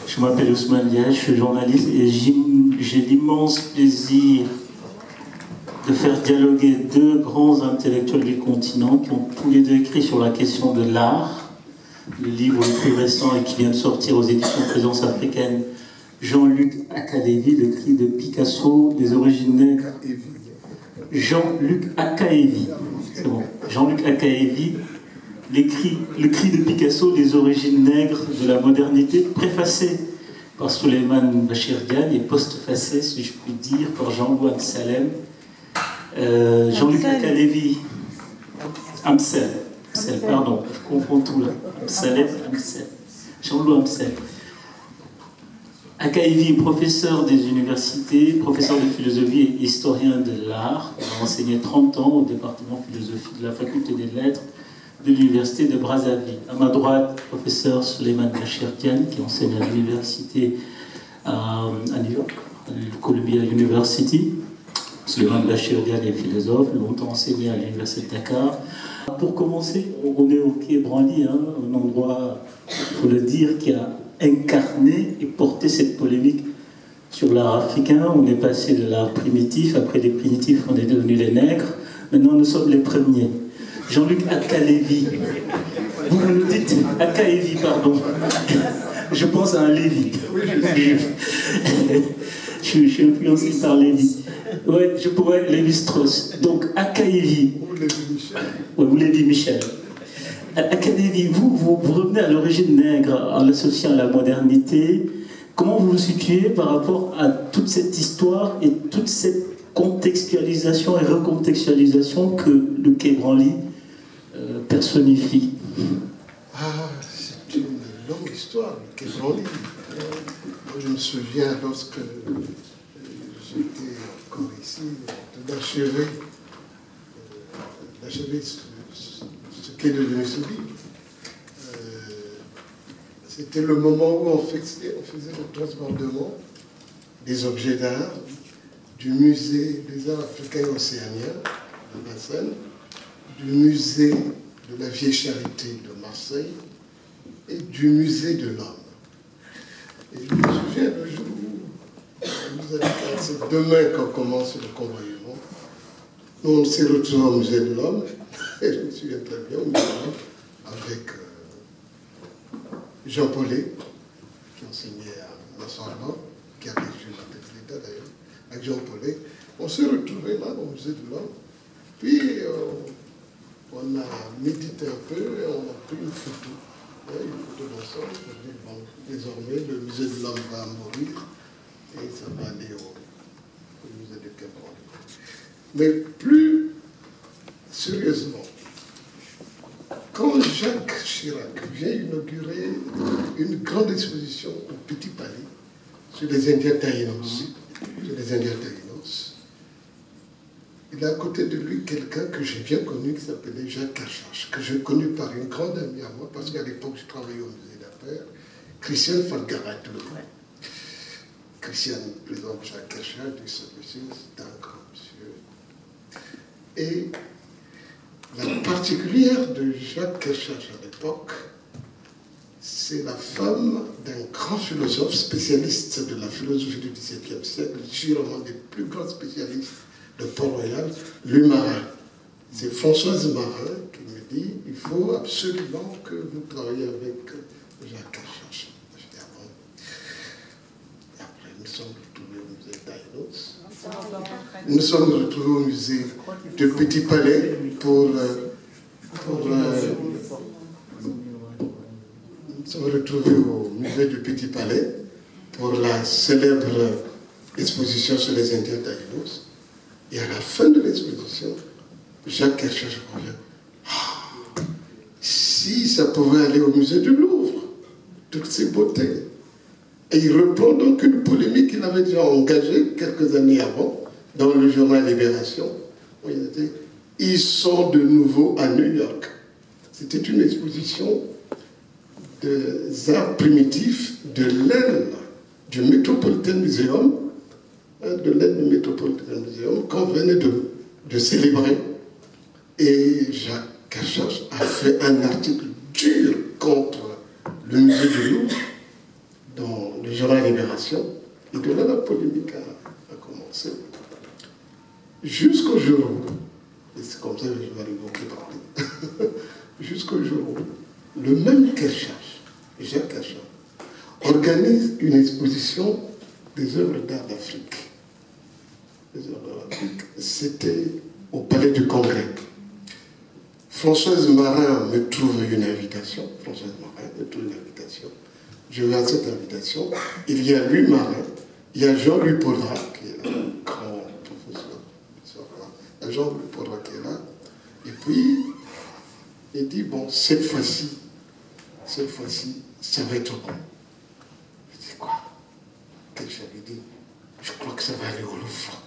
Je m'appelle Ousmane Dia, je suis journaliste et j'ai l'immense plaisir de faire dialoguer deux grands intellectuels du continent qui ont tous les deux écrit sur la question de l'art. Le livre le plus récent et qui vient de sortir aux éditions Présence africaine, Jean-Luc Akaevi, le cri de Picasso, des origines nègres. Jean-Luc Akaevi, c'est bon. Jean-Luc Akaevi, le cri de Picasso, des origines nègres de la modernité, préfacé par Souleymane Bachir Diagne et postfacé, si je puis dire, par Jean-Louis Amsalem. Jean-Luc Akaevi, Amsel, pardon, je confonds tout là. Amsalem, Jean-Louis Amsel. Akaevi, professeur des universités, professeur de philosophie et historien de l'art. Il a enseigné 30 ans au département de philosophie de la faculté des lettres de l'université de Brazzaville. À ma droite, professeur Souleymane Bachir Diagne, qui enseigne à l'université à New York, à Columbia University. Souleymane Bachir Diagne est philosophe, longtemps enseigné à l'université de Dakar. Pour commencer, on est au Quai Branly, un endroit, il faut le dire, qui a incarné et porté cette polémique sur l'art africain. On est passé de l'art primitif, après les primitifs, on est devenus les nègres. Maintenant, nous sommes les premiers. Jean-Luc Akaevi. Vous nous dites Akaevi, pardon. Je pense à un Lévi. Je suis influencé par Lévi. Ouais, je pourrais Lévi-Strauss. Donc Akaevi. Ou Lévi Michel. Akaevi, vous revenez à l'origine nègre en l'associant à la modernité. Comment vous vous situez par rapport à toute cette histoire et toute cette contextualisation et recontextualisation que le Quai Branly personnifie? C'est une longue histoire, le Quai Branly. Je me souviens lorsque j'étais encore ici, d'achever ce qu'est devenu ce livre. C'était le moment où on faisait le transbordement des objets d'art du musée des arts africains et océaniens de Vincennes, du musée de la Vieille Charité de Marseille et du musée de l'Homme. Et je me souviens le jour où nous avons dit, c'est demain qu'on commence le convoyement. Nous, on s'est retrouvés au musée de l'Homme, et je me souviens très bien, au musée de l'Homme, avec Jean Paulet, qui enseignait à Sorbonne, qui avait joué la tête de l'État d'ailleurs, avec Jean Paulet. On s'est retrouvés là, au musée de l'Homme, puis on a médité un peu et on a pris une photo d'ensemble. Bon, désormais, le musée de l'Homme va mourir et ça va aller au musée de Quai Branly. Mais plus sérieusement, quand Jacques Chirac vient inaugurer une grande exposition au Petit Palais sur les Indiens Taïnos, il a à côté de lui quelqu'un que j'ai bien connu qui s'appelait Jacques Cachache, que j'ai connu par une grande amie à moi, parce qu'à l'époque je travaillais au musée d'affaires, Christiane Falgarat. Christiane présente Jacques Cachache, dit ce monsieur, c'est un grand monsieur. Et la particulière de Jacques Cachache à l'époque, c'est la femme d'un grand philosophe spécialiste de la philosophie du XVIIe siècle, sûrement des plus grands spécialistes de Port-Royal, Louis Marin. C'est Françoise Marin qui me dit il faut absolument que vous travailliez avec Jacques Cachache. Je dis, ah bon. Et après, nous sommes retrouvés au musée d'Aïnos. Nous sommes retrouvés au musée de Petit Palais pour nous sommes retrouvés au musée du Petit Palais pour la célèbre exposition sur les Indiens Taïnos. Et à la fin de l'exposition, Jacques Cachache revient. Ah, si ça pouvait aller au musée du Louvre, toutes ces beautés. Et il reprend donc une polémique qu'il avait déjà engagée quelques années avant dans le journal Libération. Où ils sont de nouveau à New York. C'était une exposition des arts primitifs de l'aile du Metropolitan Museum, de l'aide du Metropolitan Museum, qu'on venait de célébrer. Et Jacques Cachache a fait un article dur contre le musée du Louvre, dont Et de là, la polémique a commencé. Jusqu'au jour où, et c'est comme ça que je vais l'évoquer parler, jusqu'au jour où le même Kershach, Jacques Kershach, organise une exposition des œuvres d'art d'Afrique. C'était au Palais du Congrès. Françoise Marin me trouve une invitation. Je vais à cette invitation. Il y a lui, Marin. Il y a Jean-Louis Paudra, qui est là, grand professeur. Il y a Jean-Louis Paudra qui est là. Et puis, il dit, bon, cette fois-ci, ça va être bon. Je dis, quoi? Qu'est-ce que j'avais dit? Je crois que ça va aller au Louvre.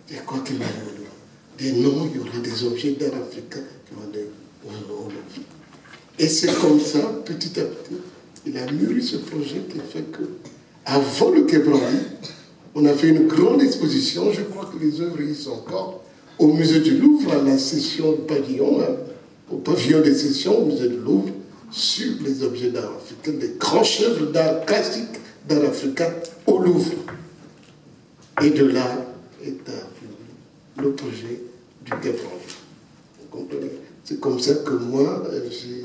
C'est quoi qui va aller au Louvre? Des noms, il y aura des objets d'art africain qui vont aller au Louvre. Et c'est comme ça, petit à petit, il a mûri ce projet qui fait que, avant le Quai Branly, on a fait une grande exposition, je crois que les œuvres y sont encore, au musée du Louvre, à la session de pavillon, au pavillon des sessions au musée du Louvre, sur les objets d'art africain, des grands chefs d'art classiques d'art africain au Louvre. Et de là est apparu le projet du Quai Branly. Vous comprenez? C'est comme ça que moi, j'ai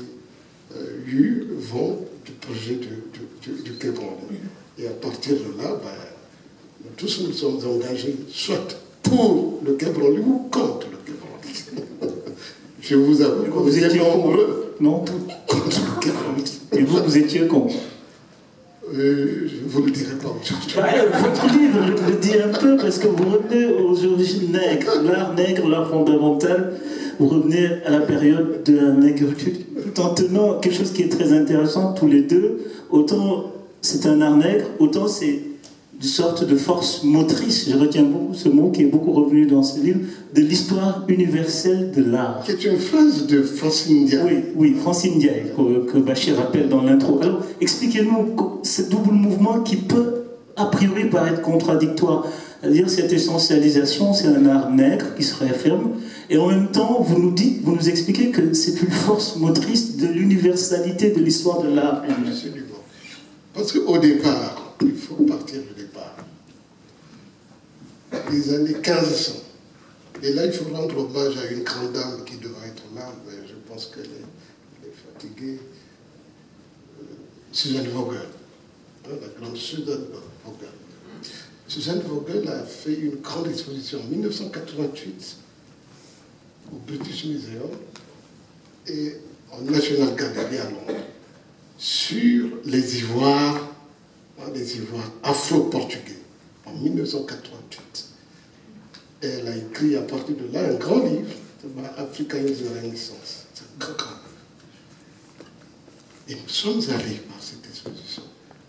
eu vent du projet du Quai Branly. Et à partir de là, nous tous nous sommes engagés, soit pour le Quai Branly ou contre le Quai Branly. Je vous avoue que vous étiez nombreux. Non. Contre le Quai Branly. Et vous étiez contre? Je ne vous le dirai pas aujourd'hui. Votre livre le dit un peu parce que vous revenez aux origines nègres, l'art fondamental. Vous revenez à la période de la négritude, tout en tenant quelque chose qui est très intéressant, tous les deux. Autant c'est un art nègre, autant c'est une sorte de force motrice. Je retiens beaucoup ce mot qui est beaucoup revenu dans ce livre, de l'histoire universelle de l'art. Qui est une phrase de Francine Ndiaye. Oui, Francine Ndiaye, que Bachir rappelle dans l'intro. Alors, expliquez-nous ce double mouvement qui peut, a priori, paraître contradictoire. C'est-à-dire cette essentialisation, c'est un art nègre qui se réaffirme, et en même temps, vous nous expliquez que c'est une force motrice de l'universalité de l'histoire de l'art. Absolument. Parce qu'au départ, il faut partir du départ. Les années 1500. Et là, il faut rendre hommage à une grande dame qui devrait être là, mais je pense qu'elle est fatiguée. Suzanne Vogel. La grande Suzanne Vogel. Suzanne Vogel a fait une grande exposition en 1988 au British Museum et en National Gallery à Londres sur les ivoires afro-portugais en 1988. Et elle a écrit à partir de là un grand livre, Africanisme et Renaissance. C'est un grand livre. Et nous sommes allés par cette exposition.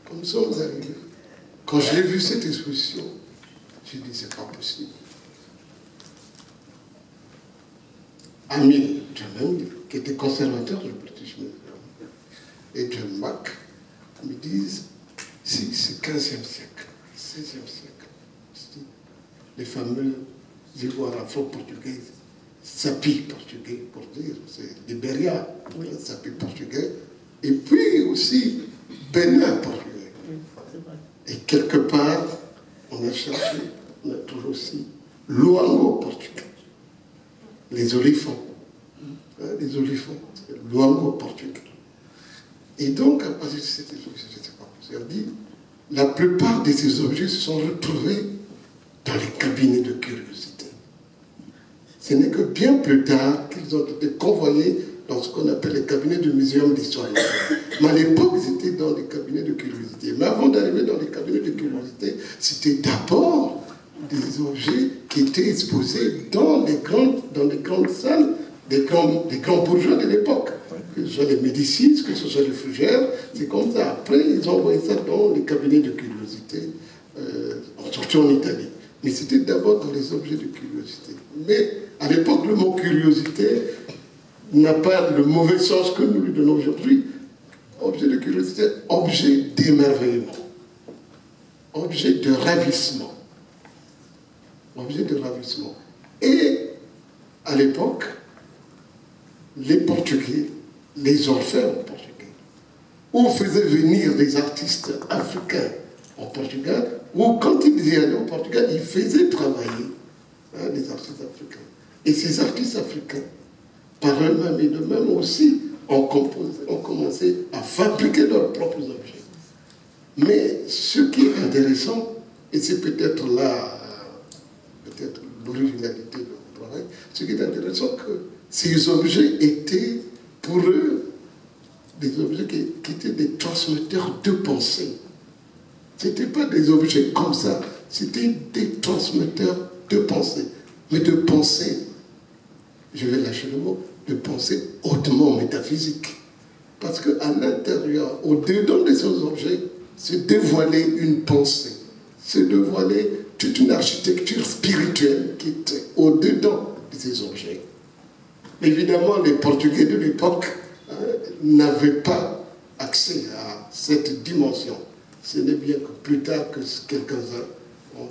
Quand nous sommes arrivés, quand j'ai vu cette exposition, j'ai dit c'est pas possible. Amil Djamil, qui était conservateur du British Museum, et John Mack me disent si c'est 15e siècle, 16e siècle. Les fameux ivoires afro-portugais, sapi portugais, pour dire, c'est Libéria, sapi portugais, et puis aussi Bénin portugais. Et quelque part, on a cherché, on a trouvé aussi Luango portugais, les olifants, Luango portugais. Et donc, à partir de cette exposition, je ne sais pas, on dit, la plupart de ces objets se sont retrouvés dans les cabinets de curiosité. Ce n'est que bien plus tard qu'ils ont été convoyés dans ce qu'on appelle les cabinets du Muséum d'histoire. Mais à l'époque, ils étaient dans les cabinets de curiosité. Mais avant d'arriver dans les cabinets de curiosité, c'était d'abord des objets qui étaient exposés dans les grandes salles des grands bourgeois de l'époque. Que ce soit les Médicis, que ce soit les Fougères, c'est comme ça. Après, ils ont envoyé ça dans les cabinets de curiosité, surtout en Italie. Mais c'était d'abord dans les objets de curiosité. Mais à l'époque, le mot curiosité n'a pas le mauvais sens que nous lui donnons aujourd'hui. Objet de curiosité, objet d'émerveillement, objet de ravissement. Objet de ravissement. Et à l'époque, les Portugais, les orfèvres portugais, on faisait venir des artistes africains au Portugal, où quand il y allait au Portugal, il faisait travailler les artistes africains. Et ces artistes africains, par eux-mêmes et d'eux-mêmes aussi, ont commencé à fabriquer leurs propres objets. Mais ce qui est intéressant, et c'est peut-être là, peut-être l'originalité de mon travail, ce qui est intéressant, que ces objets étaient, pour eux, des objets qui étaient des transmetteurs de pensée. Ce n'étaient pas des objets comme ça, c'était des transmetteurs de pensée. Mais de pensée, je vais lâcher le mot, de pensée hautement métaphysique. Parce qu'à l'intérieur, au-dedans de ces objets, se dévoilait une pensée, se dévoilait toute une architecture spirituelle qui était au-dedans de ces objets. Évidemment, les Portugais de l'époque n'avaient pas accès à cette dimension. Ce n'est bien que plus tard que quelques-uns ont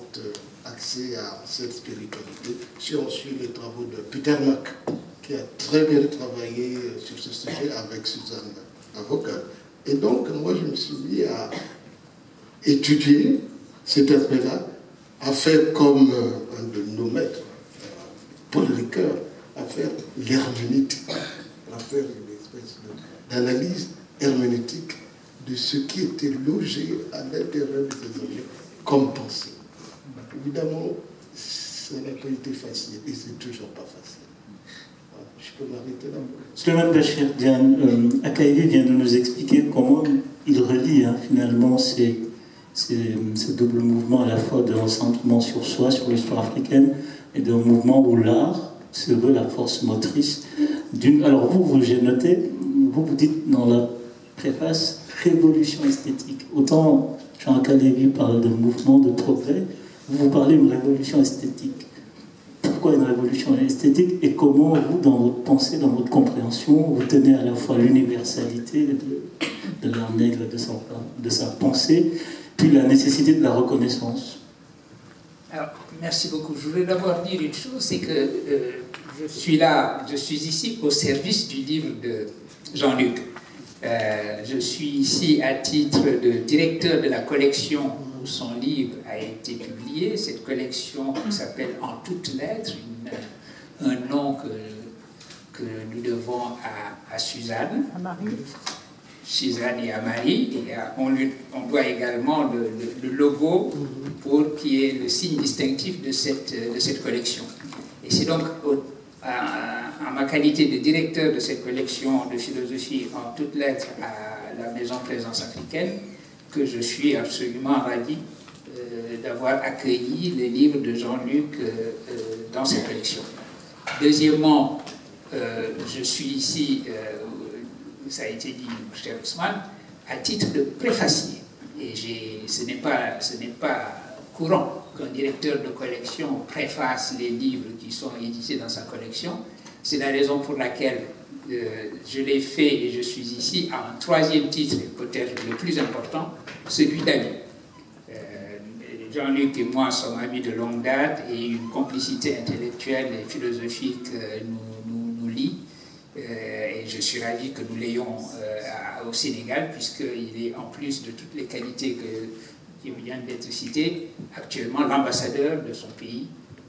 accès à cette spiritualité. Si on suit les travaux de Peter Mac, qui a très bien travaillé sur ce sujet avec Suzanne Avocat. Et donc, moi, je me suis mis à étudier cet aspect-là, à faire comme un de nos maîtres, Paul Ricoeur, à faire l'herméneutique, à faire une espèce d'analyse herméneutique de ce qui était logé à l'intérieur de ces objets comme pensée. Évidemment, ça n'a pas été facile et c'est toujours pas facile. Je peux m'arrêter là. Souleymane Bachir Diane, Akaïli vient de nous expliquer comment il relie finalement ce double mouvement à la fois d'un centrement sur soi, sur l'histoire africaine, et d'un mouvement où l'art se veut la force motrice d'une... Alors j'ai noté, vous dites dans la préface révolution esthétique. Autant Jean Akaïli parle de mouvement de progrès, vous parlez d'une révolution esthétique. Pourquoi une révolution esthétique et comment vous, dans votre pensée, dans votre compréhension, vous tenez à la fois l'universalité de l'art nègre, de sa pensée, puis la nécessité de la reconnaissance? Alors, merci beaucoup. Je voulais d'abord dire une chose, c'est que je suis ici au service du livre de Jean-Luc. Je suis ici à titre de directeur de la collection où son livre a été publié. Cette collection s'appelle En toutes lettres, un nom que nous devons à Suzanne. À Marie. Suzanne et à Marie. Et on doit également le logo qui est le signe distinctif de cette collection. Et c'est donc en ma qualité de directeur de cette collection de philosophie en toutes lettres à la Maison Présence africaine que je suis absolument ravi d'avoir accueilli les livres de Jean-Luc dans cette collection. Deuxièmement, je suis ici, ça a été dit, cher Ousmane, à titre de préfacier. Et ce n'est pas courant qu'un directeur de collection préface les livres qui sont édités dans sa collection. C'est la raison pour laquelle je l'ai fait et je suis ici à un troisième titre, peut-être le plus important, celui d'amis. Jean-Luc et moi sommes amis de longue date et une complicité intellectuelle et philosophique nous lie. Et je suis ravi que nous l'ayons au Sénégal, puisqu'il est, en plus de toutes les qualités qui viennent d'être citées, actuellement l'ambassadeur de son pays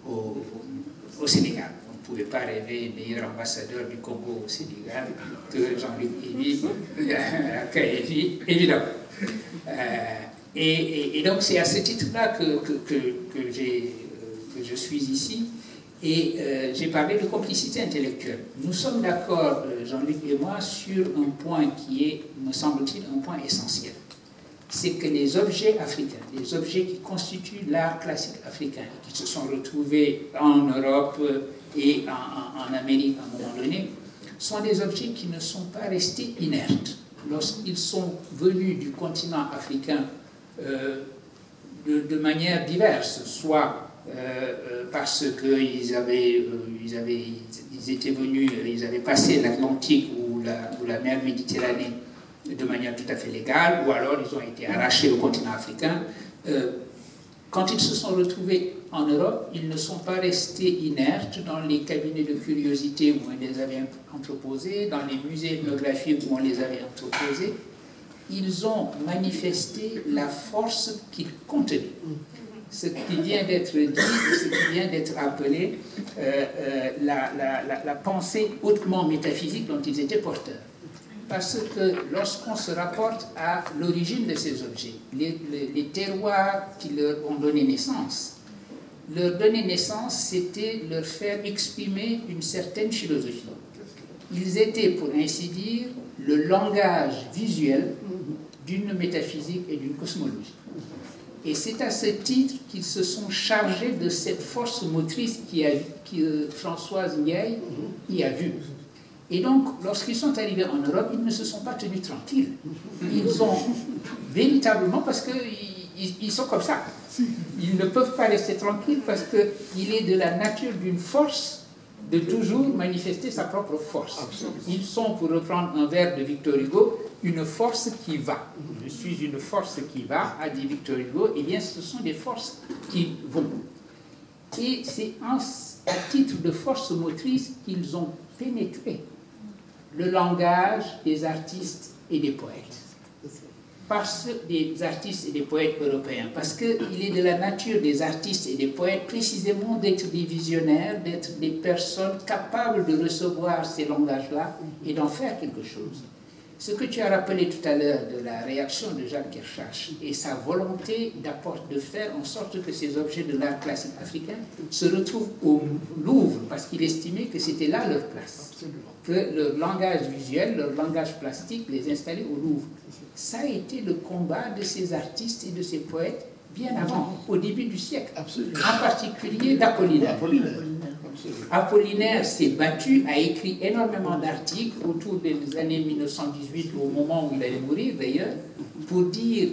au Sénégal. On ne pouvait pas rêver meilleur ambassadeur du Congo au Sénégal que Jean-Luc Akaïli, évidemment. Et donc c'est à ce titre-là que je suis ici. Et j'ai parlé de complicité intellectuelle. Nous sommes d'accord, Jean-Luc et moi, sur un point qui est, me semble-t-il, un point essentiel. C'est que les objets africains, les objets qui constituent l'art classique africain, qui se sont retrouvés en Europe et en Amérique à un moment donné, sont des objets qui ne sont pas restés inertes. Lorsqu'ils sont venus du continent africain de manière diverse, soit parce qu'ils étaient venus, ils avaient passé l'Atlantique ou la mer Méditerranée de manière tout à fait légale, ou alors ils ont été arrachés au continent africain. Quand ils se sont retrouvés en Europe, ils ne sont pas restés inertes dans les cabinets de curiosité où on les avait entreposés, dans les musées ethnographiques où on les avait entreposés. ils ont manifesté la force qu'ils contenaient. Ce qui vient d'être dit, ce qui vient d'être appelé la pensée hautement métaphysique dont ils étaient porteurs. Parce que lorsqu'on se rapporte à l'origine de ces objets, les terroirs qui leur ont donné naissance, leur donner naissance, c'était leur faire exprimer une certaine philosophie. Ils étaient, pour ainsi dire, le langage visuel d'une métaphysique et d'une cosmologie. Et c'est à ce titre qu'ils se sont chargés de cette force motrice que Françoise Ndiaye y a vue. Et donc, lorsqu'ils sont arrivés en Europe, ils ne se sont pas tenus tranquilles. Ils ont véritablement, parce qu'ils sont comme ça, ils ne peuvent pas rester tranquilles parce qu'il est de la nature d'une force de toujours manifester sa propre force. Ils sont, pour reprendre un vers de Victor Hugo, une force qui va. Je suis une force qui va, a dit Victor Hugo. Eh bien, ce sont des forces qui vont. Et c'est à titre de force motrice qu'ils ont pénétré le langage des artistes et des poètes. Des artistes et des poètes européens, parce qu'il est de la nature des artistes et des poètes précisément d'être des visionnaires, d'être des personnes capables de recevoir ces langages-là et d'en faire quelque chose. Ce que tu as rappelé tout à l'heure de la réaction de Jacques Kershach et sa volonté de faire en sorte que ces objets de l'art classique africain se retrouvent au Louvre, parce qu'il estimait que c'était là leur place, que leur langage visuel, leur langage plastique les installait au Louvre. Ça a été le combat de ces artistes et de ces poètes bien avant, au début du siècle, en particulier d'Apollinaire. Apollinaire s'est battu, a écrit énormément d'articles autour des années 1918, au moment où il allait mourir d'ailleurs, pour dire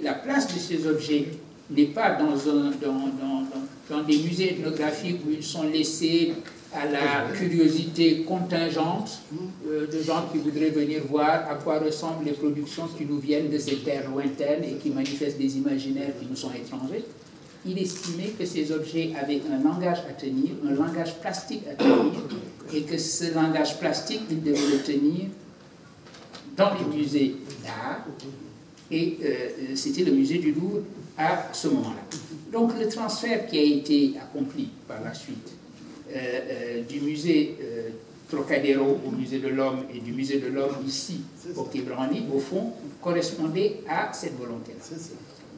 la place de ces objets n'est pas dans des musées ethnographiques où ils sont laissés à la curiosité contingente de gens qui voudraient venir voir à quoi ressemblent les productions qui nous viennent de ces terres lointaines et qui manifestent des imaginaires qui nous sont étrangers. Il estimait que ces objets avaient un langage à tenir, un langage plastique à tenir, et que ce langage plastique, il devait le tenir dans les musées d'art, et c'était le musée du Louvre à ce moment-là. Donc le transfert qui a été accompli par la suite du musée Trocadéro au musée de l'Homme et du musée de l'Homme ici au Quai Branly, au fond, correspondait à cette volonté-là.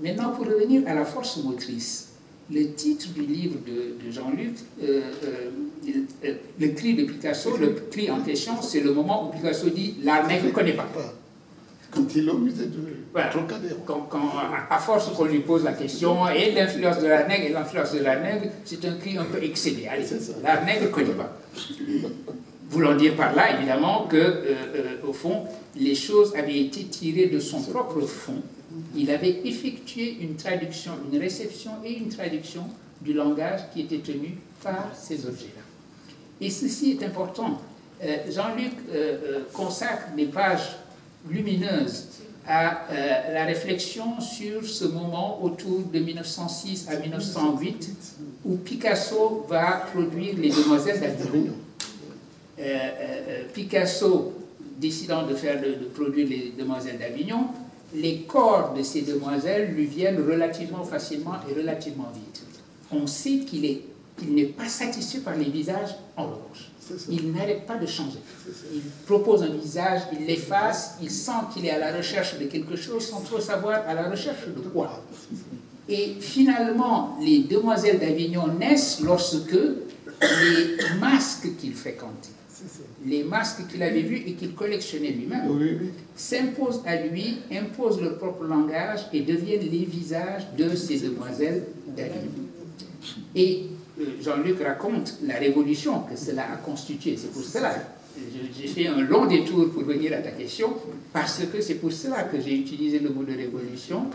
Maintenant, pour revenir à la force motrice, le titre du livre de Jean-Luc, le cri de Picasso, le cri en question, c'est le moment où Picasso dit « l'art nègre ne connaît pas ». Quand il est au musée de Trocadéro. À force qu'on lui pose la question, et l'influence de l'art nègre et l'influence de l'art nègre, c'est un cri un peu excédé. Allez, l'art nègre ne connaît pas. Voulant dire par là, évidemment, que, au fond, les choses avaient été tirées de son propre fond. Il avait effectué une traduction, une réception et une traduction du langage qui était tenu par ces objets-là. Et ceci est important. Jean-Luc consacre des pages lumineuses à la réflexion sur ce moment autour de 1906 à 1908 où Picasso va produire les Demoiselles d'Avignon. Picasso décidant de produire les Demoiselles d'Avignon, les corps de ces demoiselles lui viennent relativement facilement et relativement vite. On sait qu'il n'est pas satisfait par les visages en rouge. Il n'arrête pas de changer. Il propose un visage, il l'efface, il sent qu'il est à la recherche de quelque chose sans trop savoir à la recherche de quoi. Et finalement, les Demoiselles d'Avignon naissent lorsque les masques qu'il fréquentait, les masques qu'il avait vus et qu'il collectionnait lui-même, s'imposent à lui, imposent leur propre langage et deviennent les visages de ces Demoiselles d'Avignon. Et Jean-Luc raconte la révolution que cela a constituée. C'est pour cela, j'ai fait un long détour pour venir à ta question, parce que c'est pour cela que j'ai utilisé le mot de révolution,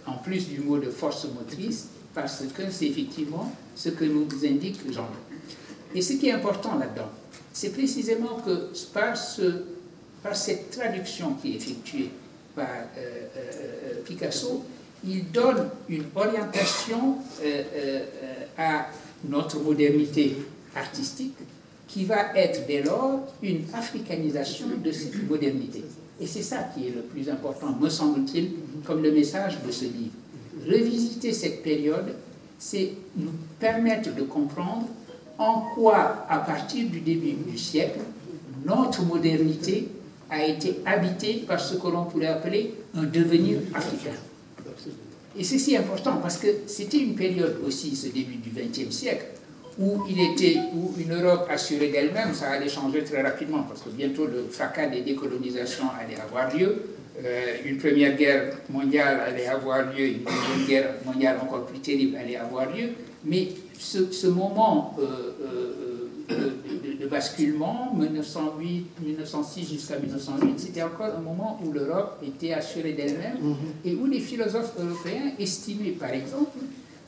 en plus du mot de force motrice, parce que c'est effectivement ce que nous indique Jean-Luc. Et ce qui est important là-dedans, c'est précisément que par cette traduction qui est effectuée par Picasso, il donne une orientation à notre modernité artistique qui va être dès lors une africanisation de cette modernité. Et c'est ça qui est le plus important, me semble-t-il, comme le message de ce livre. Revisiter cette période, c'est nous permettre de comprendre en quoi, à partir du début du siècle, notre modernité a été habitée par ce que l'on pourrait appeler un devenir africain. Et c'est si important parce que c'était une période aussi, ce début du XXe siècle, où une Europe assurée d'elle-même, ça allait changer très rapidement, parce que bientôt le fracas des décolonisations allait avoir lieu, une première guerre mondiale allait avoir lieu, une deuxième guerre mondiale encore plus terrible allait avoir lieu, mais ce moment de basculement, 1908, 1906 jusqu'à 1908, c'était encore un moment où l'Europe était assurée d'elle-même et où les philosophes européens estimaient, par exemple,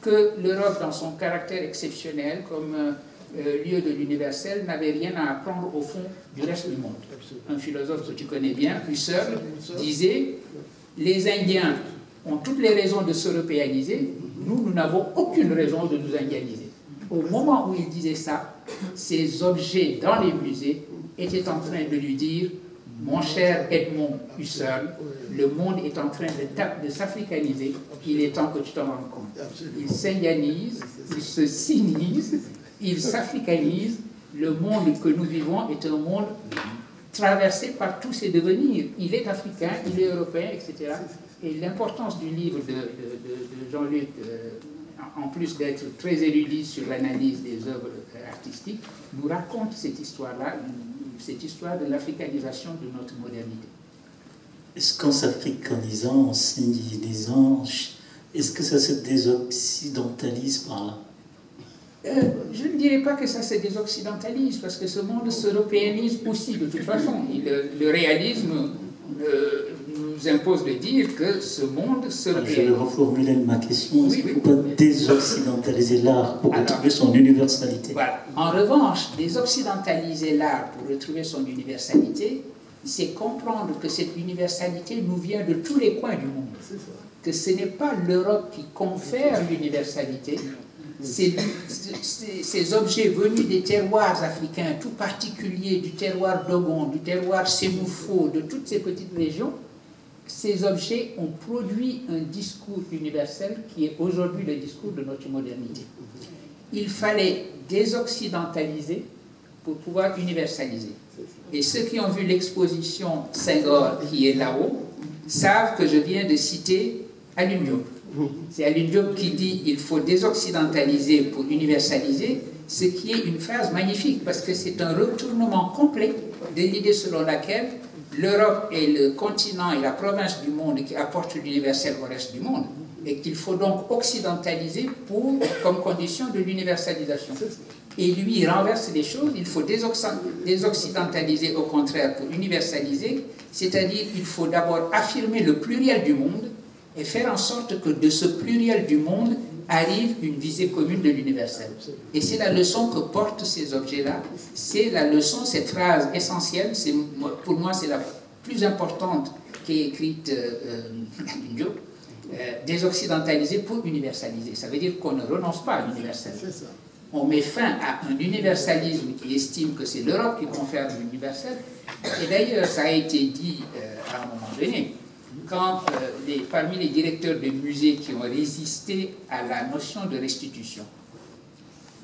que l'Europe, dans son caractère exceptionnel, comme lieu de l'universel, n'avait rien à apprendre au fond du reste du monde. Un philosophe que tu connais bien, Husserl, disait « Les Indiens ont toutes les raisons de s'européaniser, nous n'avons aucune raison de nous indianiser. » Au moment où il disait ça, ces objets dans les musées étaient en train de lui dire « Mon cher Edmond Husserl, le monde est en train de s'africaniser, il est temps que tu t'en rendes compte. » Il s'indianise, il se sinise, il s'africanise. Le monde que nous vivons est un monde traversé par tous ces devenirs. Il est africain, il est européen, etc. Et l'importance du livre de Jean-Luc, en plus d'être très érudit sur l'analyse des œuvres artistiques, nous raconte cette histoire-là, cette histoire de l'africanisation de notre modernité. Est-ce qu'en s'africanisant, en s'indianisant, est-ce que ça se désoccidentalise par là? Je ne dirais pas que ça se désoccidentalise, parce que ce monde s'européanise aussi, de toute façon. Le réalisme nous impose de dire que ce monde s'européanise. Je vais reformuler ma question. Est-ce qu'il ne faut pas désoccidentaliser l'art pour retrouver son universalité? Voilà. En revanche, désoccidentaliser l'art pour retrouver son universalité, c'est comprendre que cette universalité nous vient de tous les coins du monde. Que ce n'est pas l'Europe qui confère l'universalité, ces objets venus des terroirs africains, tout particuliers, du terroir Dogon, du terroir Sémoufo, de toutes ces petites régions, ces objets ont produit un discours universel qui est aujourd'hui le discours de notre modernité. Il fallait désoccidentaliser pour pouvoir universaliser. Et ceux qui ont vu l'exposition Senghor qui est là-haut savent que je viens de citer Alioune Diop. C'est Alioune Diop qui dit il faut désoccidentaliser pour universaliser, ce qui est une phrase magnifique parce que c'est un retournement complet de l'idée selon laquelle l'Europe est le continent et la province du monde qui apporte l'universel au reste du monde et qu'il faut donc occidentaliser comme condition de l'universalisation. Et lui, il renverse les choses, il faut désoccidentaliser au contraire pour universaliser, c'est-à-dire qu'il faut d'abord affirmer le pluriel du monde et faire en sorte que de ce pluriel du monde arrive une visée commune de l'universel. Et c'est la leçon que portent ces objets-là, c'est la leçon, cette phrase essentielle, pour moi c'est la plus importante qui est écrite désoccidentaliser pour universaliser. Ça veut dire qu'on ne renonce pas à l'universel. On met fin à un universalisme qui estime que c'est l'Europe qui confère l'universel. Et d'ailleurs, ça a été dit à un moment donné, quand parmi les directeurs de musées qui ont résisté à la notion de restitution,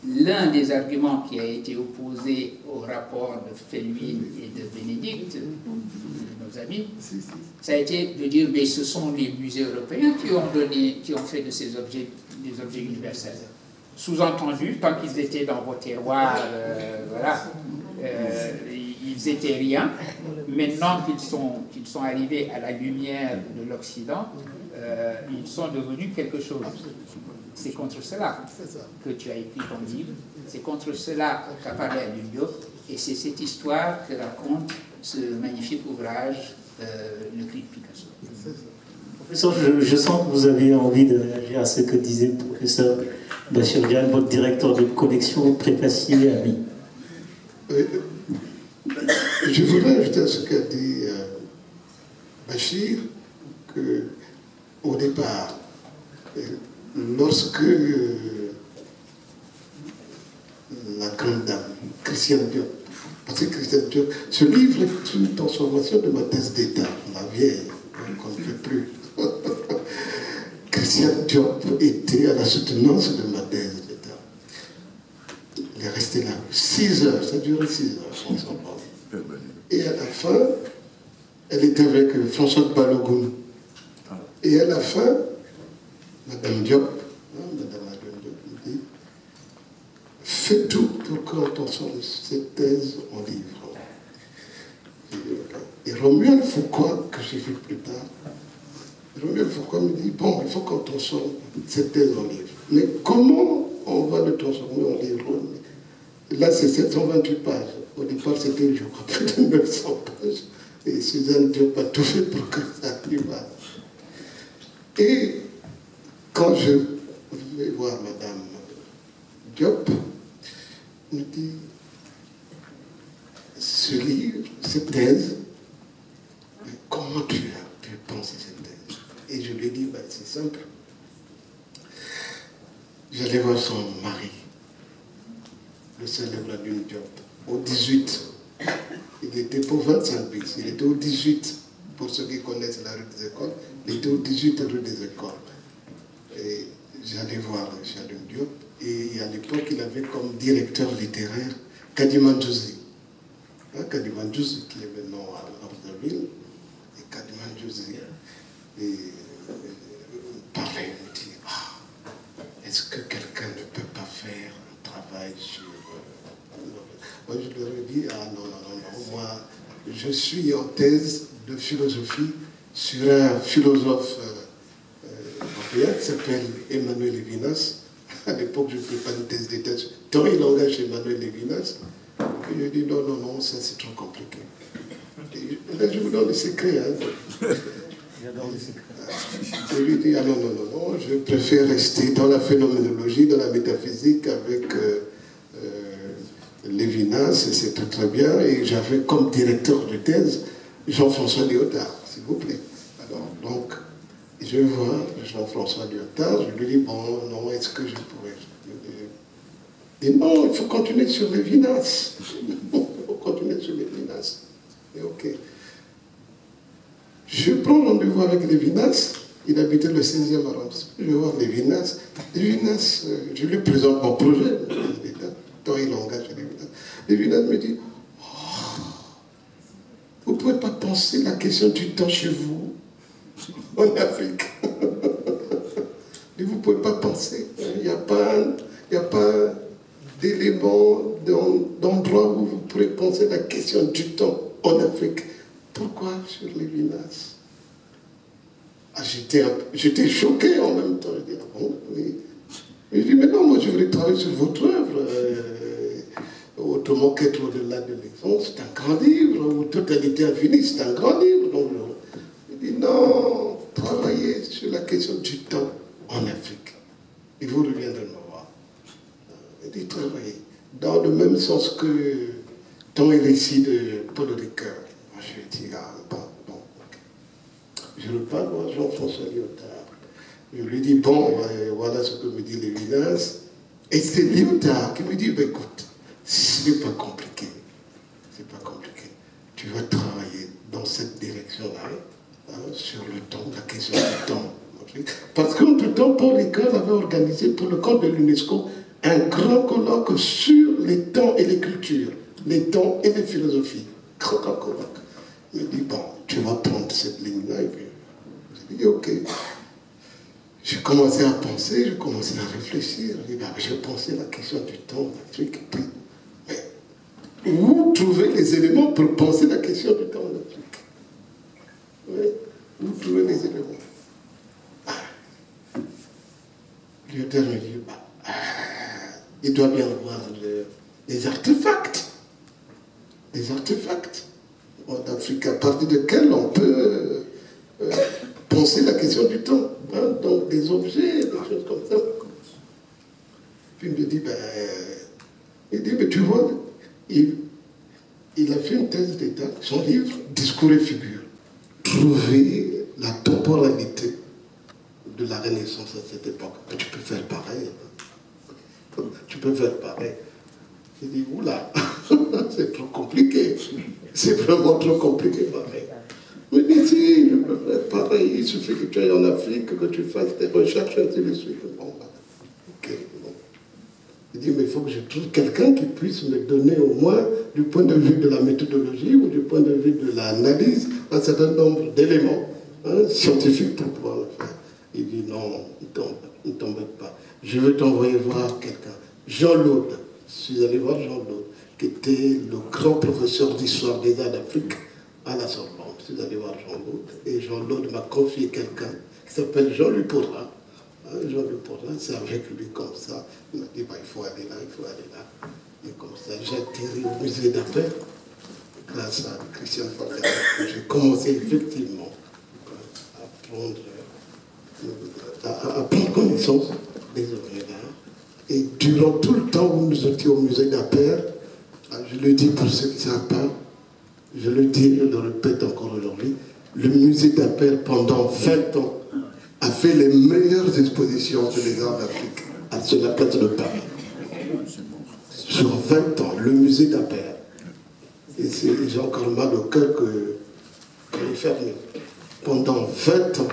l'un des arguments qui a été opposé au rapport de Felwine et de Bénédicte, nos amis, ça a été de dire mais ce sont les musées européens qui ont fait de ces objets des objets universels. Sous-entendu, tant qu'ils étaient dans vos terroirs, voilà, ils étaient rien. Maintenant qu'ils sont arrivés à la lumière de l'Occident, ils sont devenus quelque chose. C'est contre cela que tu as écrit ton livre, c'est contre cela qu'a parlé Alioune Diop, et c'est cette histoire que raconte ce magnifique ouvrage, Le cri de Picasso. Professeur, je sens que vous avez envie de réagir à ce que disait le professeur Bachir Diagne, votre directeur de collection, préfacier ami. Je voudrais ajouter à ce qu'a dit Bachir, qu'au départ, lorsque la grande dame, Christiane Diop, Parce que Christian Diop, ce livre est une transformation de ma thèse d'État, la vieille, qu'on ne fait plus. Christian Diop était à la soutenance de ma thèse d'État. Il est resté là 6 heures, ça durait 6 heures, on s'en parle. Et à la fin, elle était avec François Balogun. Et à la fin, Madame Diop, me dit, fais tout pour qu'on transforme cette thèse en livre. Et Romuald Foucault, que j'ai vu plus tard, Romuald Foucault me dit, bon, il faut qu'on transforme cette thèse en livre. Mais comment on va le transformer en livre? Là, c'est 728 pages. Au départ, c'était, je crois, plus de 900 pages. Et Suzanne Diop a tout fait pour que ça arrive. Et quand je vais voir Madame Diop, elle me dit, ce livre, cette thèse, mais comment tu as pu penser cette thèse? Et je lui ai dit, ben, c'est simple. J'allais voir son mari, le célèbre Alioune Diop, au 18. Il était pour 25 bis, il était au 18, pour ceux qui connaissent la rue des Écoles, il était au 18 rue des Écoles. Et j'allais voir Alioune Diop, et à l'époque, il avait comme directeur littéraire Kadimandjouzi. Kadimandjouzi, qui est maintenant à Libreville, et Kadimandjouzi, parlait, il me dit, est-ce que quelqu'un ne peut pas faire un travail sur... Moi, je leur ai dit, non, moi, je suis en thèse de philosophie sur un philosophe européen qui s'appelle Emmanuel Levinas. À l'époque, je ne fais pas une thèse d'état. Tant il engage Emmanuel Levinas, que je dis, non, ça c'est trop compliqué. Et là, je vous donne le secret. Je lui dis, non, je préfère rester dans la phénoménologie, dans la métaphysique avec Lévinas, et c'est très bien. Et j'avais comme directeur de thèse Jean-François Lyotard, s'il vous plaît. Alors, donc, je vois Jean-François Lyotard, je lui dis, bon, non, est-ce que je pourrais... Et non, il faut continuer sur Lévinas. Il faut continuer sur Lévinas. Et ok. Je prends rendez-vous avec Lévinas, il habitait le 16e arrondissement. Je vais voir Lévinas. Lévinas, je lui présente mon projet, tant il engage Lévinas. Lévinas me dit, vous ne pouvez pas penser la question du temps chez vous, en Afrique. Vous ne pouvez pas penser. Il n'y a pas d'élément, d'endroit où vous pourrez penser la question du temps en Afrique. Pourquoi sur Lévinas? J'étais choqué en même temps. Je dis, ah bon, oui. Je dis, mais non, moi je voulais travailler sur votre œuvre. Autrement qu'être au-delà de l'existence, c'est un grand livre. Ou Totalité infinie, c'est un grand livre. Donc, je dis, non, travaillez sur la question du temps en Afrique. Et vous reviendrez me voir. Il dit, travaillez. Dans le même sens que dans les récits de Paul Ricoeur. Je lui dis, bon, ok. Je repars voir Jean-François Lyotard. Je lui dis, bon, voilà ce que me dit Lévinas. Et c'est Lyotard qui me dit, ben, écoute, ce n'est pas compliqué. C'est pas compliqué. Tu vas travailler dans cette direction-là, sur le temps, la question du temps. Parce qu'entre-temps, Paul Ricoeur avait organisé pour le compte de l'UNESCO un grand colloque sur les temps et les cultures, les temps et les philosophies. Grand colloque. Il me dit, bon, tu vas prendre cette ligne-là. Et puis, j'ai dit, ok. J'ai commencé à penser, j'ai commencé à réfléchir. J'ai pensé la question du temps en Afrique. Mais où trouver les éléments pour penser la question du temps en Afrique? Oui, où trouver les éléments? Lyotard me dit, il doit bien avoir des artefacts. Des artefacts en Afrique, à partir desquels on peut penser la question du temps. Donc des objets, des choses comme ça. Puis il me dit, mais tu vois, il a fait une thèse d'État, son livre, Discours et figures. Trouver la temporalité de la Renaissance à cette époque. Mais tu peux faire pareil. Tu peux faire pareil. Il dit, oula. C'est trop compliqué. C'est vraiment trop compliqué, pareil. Mais ici, je peux faire pareil. Il suffit que tu ailles en Afrique, que tu fasses tes recherches, et ainsi de suite. Bon, ok, bon. Il dit, mais il faut que je trouve quelqu'un qui puisse me donner au moins, du point de vue de la méthodologie ou du point de vue de l'analyse, un certain nombre d'éléments scientifiques pour pouvoir le faire. Il dit, non, ne t'embête pas. Je vais t'envoyer voir quelqu'un. Jean Laude. Je suis allé voir Jean Laude, qui était le grand professeur d'histoire des arts d'Afrique à la Sorbonne. Je suis allé voir Jean Laude. Et Jean Laude m'a confié quelqu'un qui s'appelle Jean-Louis Porra. Jean-Louis Porra, c'est avec lui comme ça. Il m'a dit, bah, il faut aller là, il faut aller là. Et comme ça, j'ai atterri au musée d'Appel, grâce à Christian Fortin. J'ai commencé effectivement à prendre connaissance des œuvres d'art. Et durant tout le temps où nous étions au musée d'Appel, je le dis pour ceux qui ne savent pas, je le dis, je le répète encore aujourd'hui, le musée d'Appel pendant 20 ans a fait les meilleures expositions sur les arts d'Afrique sur la place de Paris. Sur 20 ans, le musée d'Appel. Et j'ai encore mal au cœur qu'on est fermé. Pendant 20 ans,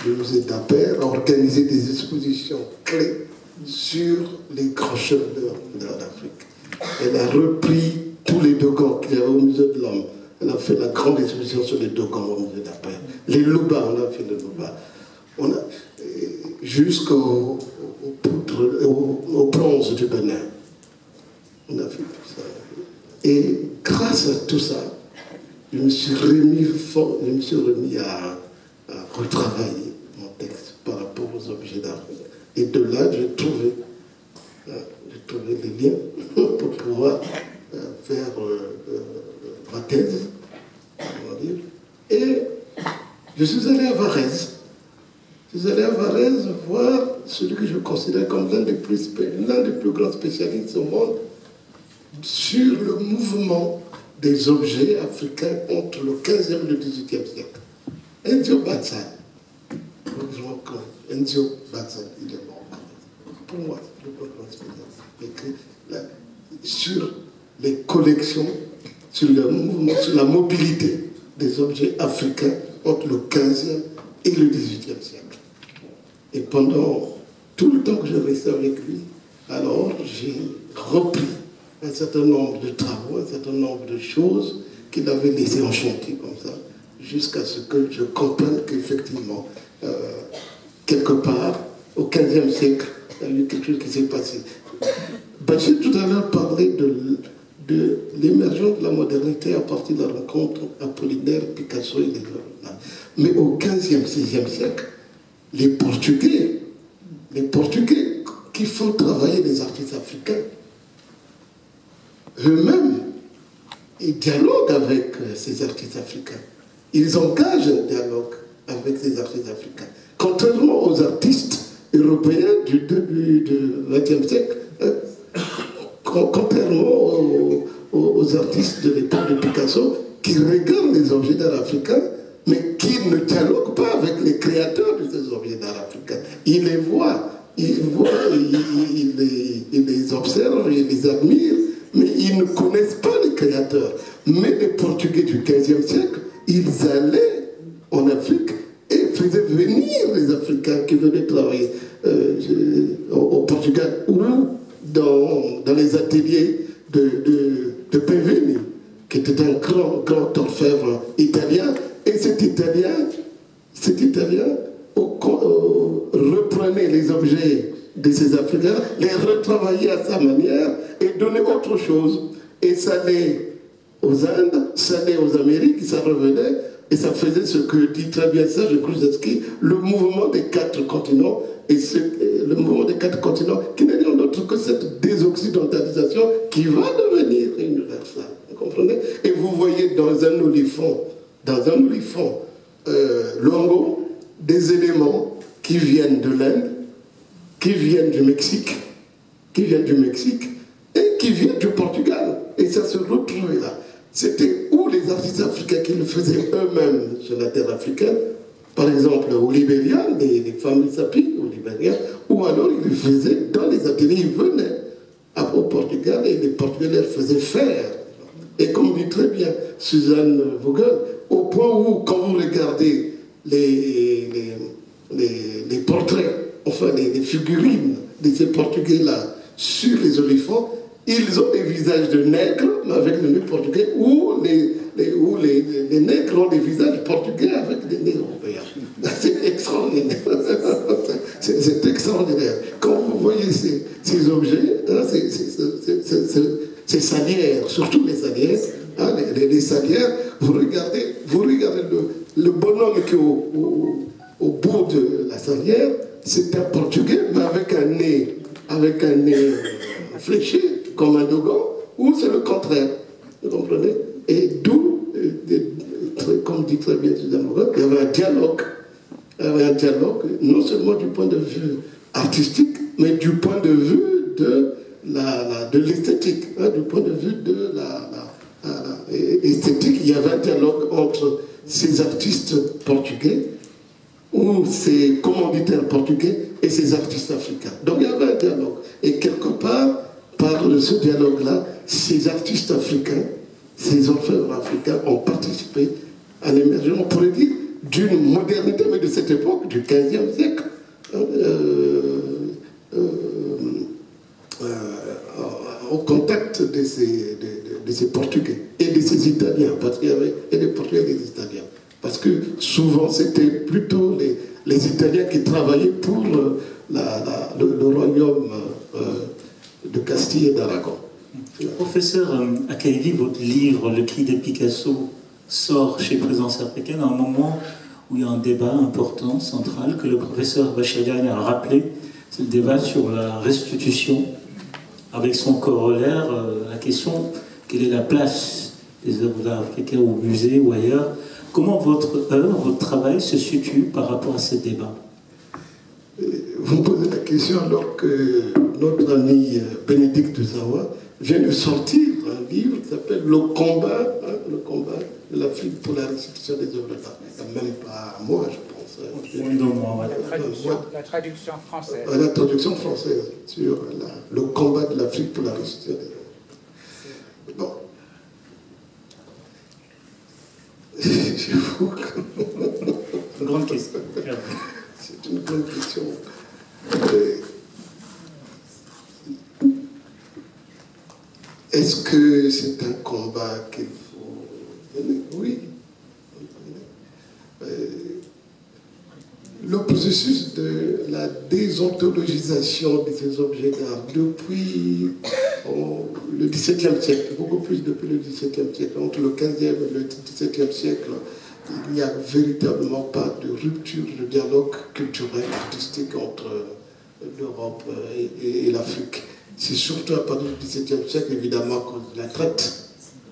le musée d'Appel a organisé des expositions clés sur les grands chefs-d'œuvre de l'Afrique. Elle a repris tous les Dogons qu'il y avait au musée de l'Homme. Elle a fait la grande exposition sur les Dogons au musée d'Appel. Les Louba, on a fait les Louba. On a jusqu'au bronze du Bénin. On a fait tout ça. Et grâce à tout ça, je me suis remis à retravailler mon texte par rapport aux objets d'art. Et de là, j'ai trouvé les liens pour pouvoir faire ma thèse, on va dire. Et je suis allé à Varèse. Je suis allé à Varèse voir celui que je considère comme l'un des plus grands spécialistes au monde sur le mouvement des objets africains entre le 15e et le 18e siècle. Enzio Bazza. Enzio Bazza, il est mort. Pour moi, c'est le plus grand spécialiste. Écrit sur les collections, sur le mouvement, sur la mobilité des objets africains entre le 15e et le 18e siècle. Et pendant tout le temps que je restais avec lui, alors j'ai repris un certain nombre de travaux, un certain nombre de choses qu'il avait laissées en chantier comme ça, jusqu'à ce que je comprenne qu'effectivement, quelque part, au XVe siècle, il y a eu quelque chose qui s'est passé. Bachir tout à l'heure parlait de l'émergence de la modernité à partir de la rencontre Apollinaire, Picasso et les autres. Mais au XVe, XVIe siècle, les Portugais qui font travailler les artistes africains, eux-mêmes, ils dialoguent avec ces artistes africains. Ils engagent un dialogue avec ces artistes africains. Contrairement aux artistes européens du début du XXe siècle, contrairement aux artistes de l'époque de Picasso, qui regardent les objets d'art africains, mais qui ne dialoguent pas avec les créateurs de ces objets d'art africains. Ils les voient, ils les observent, ils les admirent, mais ils ne connaissent pas les créateurs. Mais les Portugais du XVe siècle, ils allaient en Afrique et faisaient venir les Africains qui venaient travailler au Portugal ou dans les ateliers de Pevini, qui était un grand orfèvre italien. Et cet Italien reprenait les objets de ces Africains, les retravaillait à sa manière et donnait autre chose. Et ça allait aux Indes, ça allait aux Amériques, ça revenait, et ça faisait ce que dit très bien Serge Kruszelski, le mouvement des 4 continents, et le mouvement des 4 continents qui n'est rien d'autre que cette désoccidentalisation qui va devenir universelle. Vous comprenez? Et vous voyez dans un olifant longo, des éléments qui viennent de l'Inde, qui viennent du Mexique, et qui viennent du Portugal. Et ça se retrouvait là. C'était où les artistes africains qui le faisaient eux-mêmes sur la terre africaine, par exemple au Libéria, les femmes Sapi au Libéria, ou alors ils le faisaient dans les ateliers, ils venaient au Portugal et les Portugais leur faisaient faire. Et comme dit très bien Suzanne Vogel, au point où, quand vous regardez les portraits, enfin les figurines de ces Portugais-là sur les olifants, ils ont des visages de nègres avec le nez portugais, ou les nègres ont des visages portugais avec des nez européens. C'est extraordinaire. C'est extraordinaire. Quand vous voyez ces objets, hein, ces salières, surtout les salières, hein, les salières, vous regardez le bonhomme qui est au bout de la salière, c'est un Portugais, mais avec un nez fléché, comme un Dogon, ou c'est le contraire. Vous comprenez? Et d'où, comme dit très bien Suzanne Morin, il y avait un dialogue. Non seulement du point de vue artistique, mais du point de vue de l'esthétique. Hein, du point de vue de l'esthétique, il y avait un dialogue entre ces artistes portugais ou ces commanditaires portugais et ces artistes africains. Donc il y avait un dialogue. Et quelque part, par ce dialogue-là, ces artistes africains, ces orfèvres africains ont participé à l'émergence, on pourrait dire, d'une modernité, mais de cette époque, du XVe siècle, au contact de ces Portugais et de ces Italiens, parce qu'il y avait des Portugais et des Italiens. Parce que souvent, c'était plutôt les Italiens qui travaillaient pour le royaume de Castille et d'Aragon. Professeur Akaïvi, votre livre, Le cri de Picasso, sort chez Présence africaine à un moment où il y a un débat important, central, que le professeur Bachelian a rappelé. C'est le débat sur la restitution, avec son corollaire, la question, quelle est la place des œuvres d'art africains au musée ou ailleurs? Comment votre œuvre, votre travail se situe par rapport à ce débat? Vous me posez la question alors que notre ami Bénédicte Zawa vient de sortir un livre qui s'appelle Le combat de l'Afrique pour la restitution des œuvres d'art. Même pas moi, je pense. La traduction française. La traduction française sur le combat de l'Afrique pour la restitution des œuvres. Bon. J'avoue que... Une grande question. C'est une grande question. Est-ce que c'est un combat qu'il faut mener? Oui. Le processus de la désontologisation de ces objets d'art depuis le XVIIe siècle, beaucoup plus depuis le XVIIe siècle, entre le XVe et le XVIIe siècle, il n'y a véritablement pas de rupture de dialogue culturel, artistique entre l'Europe et l'Afrique. C'est surtout à partir du XVIIe siècle, évidemment, à cause de la traite.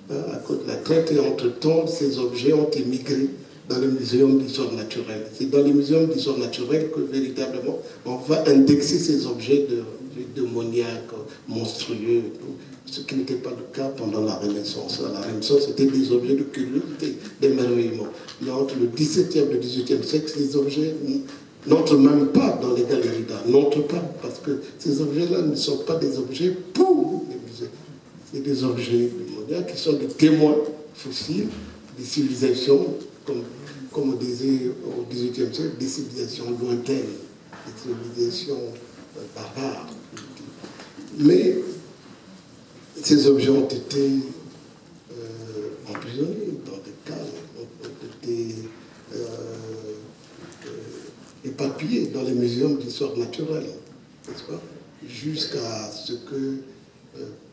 À cause de la traite, et entre-temps, ces objets ont émigré dans le muséum d'histoire naturelle. C'est dans les muséums d'histoire naturelle que, véritablement, on va indexer ces objets de démoniaques, monstrueux, ce qui n'était pas le cas pendant la Renaissance. La Renaissance, c'était des objets de curiosité, d'émerveillement. Mais entre le XVIIe et le XVIIIe siècle, ces objets n'entrent même pas dans les galeries d'art, n'entrent pas, parce que ces objets-là ne sont pas des objets pour les musées. C'est des objets démoniaques qui sont des témoins fossiles des civilisations, comme on disait au XVIIIe siècle, des civilisations lointaines, des civilisations barbares. Mais ces objets ont été emprisonnés dans des caves, ont été éparpillés dans les muséums d'histoire naturelle, n'est-ce pas? Jusqu'à ce que,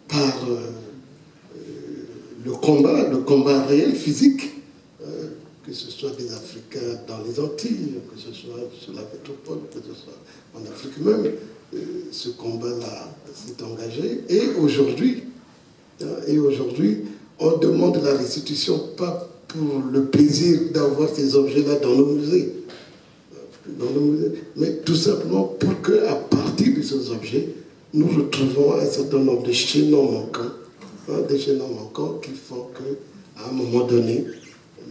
par le combat réel, physique, que ce soit des Africains dans les Antilles, que ce soit sur la métropole, que ce soit en Afrique même, ce combat-là s'est engagé. Et aujourd'hui, on demande la restitution pas pour le plaisir d'avoir ces objets-là dans nos musées, mais tout simplement pour qu'à partir de ces objets, nous retrouvons un certain nombre de chaînons manquants, qui font qu'à un moment donné,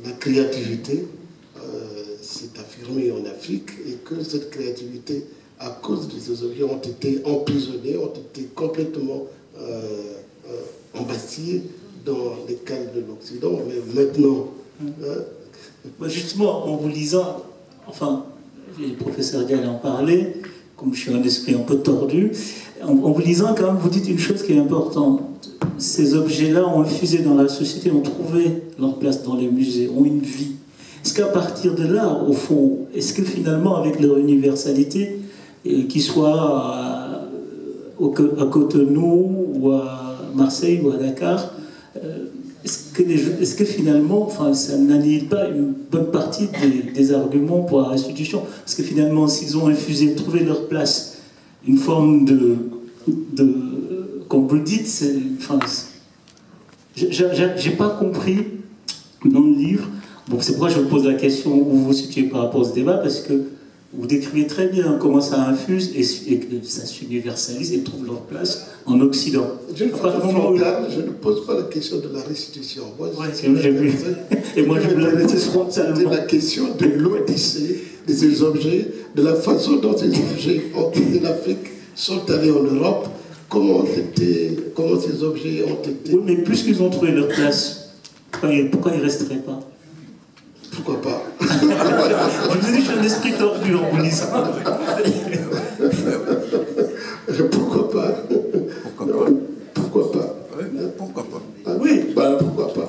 la créativité s'est affirmée en Afrique et que cette créativité, à cause de ces objets, ont été emprisonnés, ont été complètement embastillés dans les cales de l'Occident, mais maintenant... Justement, en vous lisant, enfin, le professeur Diagne en parlait, comme je suis un esprit un peu tordu, en vous lisant, quand même, vous dites une chose qui est importante. Ces objets-là ont infusé dans la société, ont trouvé leur place dans les musées, ont une vie. Est-ce qu'à partir de là, au fond, est-ce que finalement, avec leur universalité, qu'ils soient à Cotonou ou à Marseille ou à Dakar, est-ce que finalement, enfin, ça n'annihile pas une bonne partie des arguments pour la restitution? Parce que finalement, s'ils ont infusé, trouvé leur place, une forme de comme vous le dites, enfin, j'ai pas compris dans le livre. Bon, c'est pourquoi je vous pose la question où vous vous situez par rapport à ce débat, parce que vous décrivez très bien comment ça infuse et que ça s'universalise et trouve leur place en Occident. D'une façon frontale, je ne pose pas la question de la restitution. Moi, j'ai vu. Et moi, je voulais c'était la question de l'odyssée de ces objets, de la façon dont ces objets ont quitté l'Afrique, sont allés en Europe, comment ces objets ont été... Oui, mais plus qu'ils ont trouvé leur place, pourquoi ils ne resteraient pas? Pourquoi pas? Je vous ai dit, je suis un esprit tordu en vous lisant. Pourquoi pas? Pourquoi pas? Pourquoi pas? Ah, oui, bah, pourquoi pas?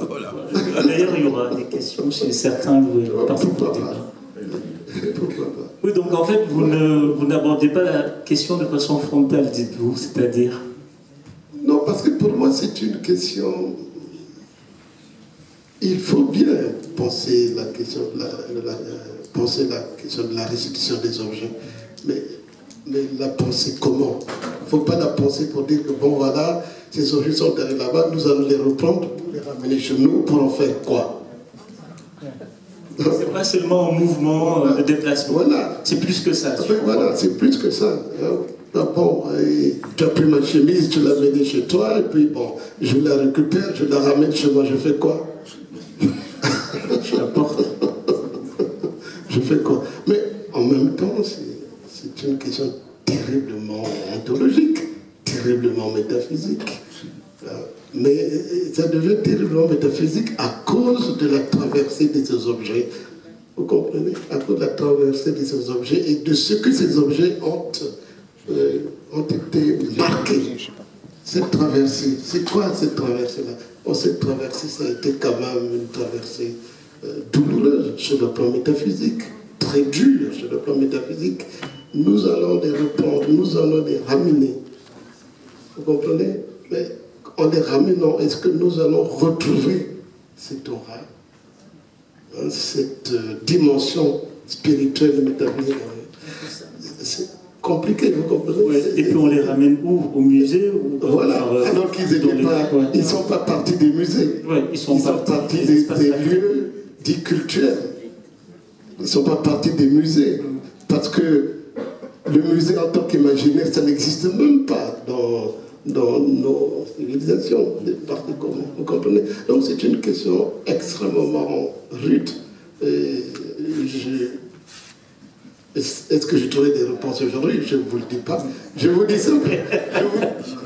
D'ailleurs, il y aura des questions chez certains. Pourquoi pas? Pourquoi pas? Oui, donc en fait, vous n'abordez pas la question de façon frontale, dites-vous, c'est-à-dire? Non, parce que pour moi, c'est une question... Il faut bien penser la question de la restitution des objets, mais la penser comment? Il ne faut pas la penser pour dire que, bon, voilà, ces objets sont allés là-bas, nous allons les reprendre, les ramener chez nous, pour en faire quoi? C'est pas seulement un mouvement de déplacement. Voilà. C'est plus que ça. Voilà, c'est plus que ça. Bon, tu as pris ma chemise, tu l'as menée chez toi, et puis bon, je la récupère, je la ramène chez moi, je fais quoi? Je la porte. Je fais quoi? Mais en même temps, c'est une question terriblement ontologique, terriblement métaphysique. Mais ça devient terriblement métaphysique à cause de la traversée de ces objets. Vous comprenez? À cause de la traversée de ces objets et de ce que ces objets ont été marqués. Cette traversée, c'est quoi cette traversée-là? Oh, cette traversée, ça a été quand même une traversée douloureuse sur le plan métaphysique, très dure sur le plan métaphysique. Nous allons les reprendre, nous allons les ramener. Vous comprenez? Mais en les ramenant, est-ce que nous allons retrouver cette aura, hein, cette dimension spirituelle et métaphysique? C'est compliqué, vous comprenez? Ouais, et puis on les ramène où? Au musée ou voilà, alors qu'ils ne sont pas partis des musées. Ouais, ils sont partis des lieux dits culturels. Ils ne sont pas partis des musées. Parce que le musée en tant qu'imaginaire, ça n'existe même pas dans nos civilisations. Vous comprenez? Donc c'est une question extrêmement rude. Est-ce que j'ai trouvé des réponses aujourd'hui? Je ne vous le dis pas. Je vous dis ça.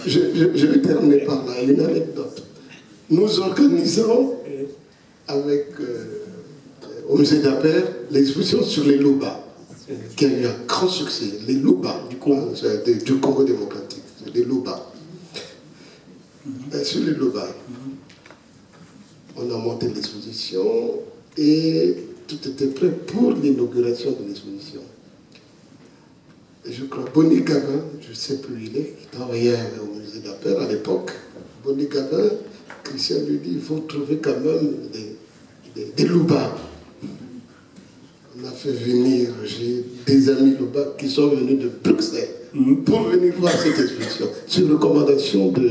Je vais terminer par là. Une anecdote. Nous organisons avec, au musée d'Aper l'exposition sur les Loba, qui a eu un grand succès. Les Loba du Congo démocratique. Les Loba. Sur les Loba, on a monté l'exposition et tout était prêt pour l'inauguration de l'exposition. Je crois, Bonnie Gabin, je ne sais plus où il est, qui travaillait au musée d'Aper à l'époque. Bonnie Gabin, Christian lui dit, il faut trouver quand même des loubards. On a fait venir, j'ai des amis loubards qui sont venus de Bruxelles pour venir voir cette exposition, sur recommandation de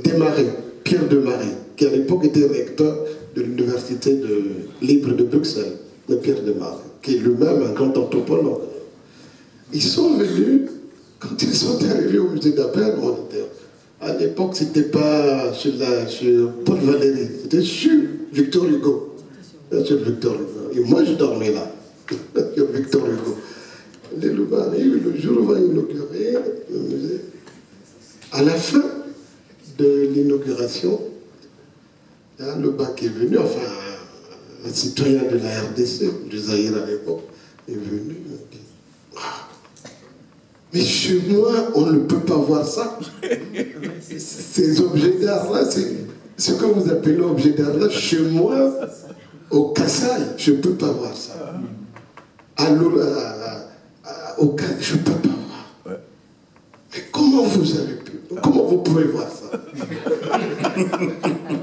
Desmarais, Pierre Desmarais, qui à l'époque était recteur de l'université libre de Bruxelles, de Pierre Desmarais, qui est lui-même un grand anthropologue. Ils sont venus, quand ils sont arrivés au musée d'Aper, à l'époque, c'était pas sur Paul Valéry, c'était sur Victor Hugo. Sur Victor Hugo. Et moi, je dormais là, sur Victor Hugo. Les loups arrivent, le jour où on va inaugurer, À la fin de l'inauguration, le bac est venu, enfin, un citoyen de la RDC, du Zaïre à l'époque, est venu, il m'a dit, ah, mais chez moi, on ne peut pas voir ça. Ces objets d'art-là, c'est ce que vous appelez objet d'art-là, chez moi, au Kassai, je ne peux pas voir ça. Au Kassai, je ne peux pas voir. Mais comment vous avez pu? Comment vous pouvez voir ça?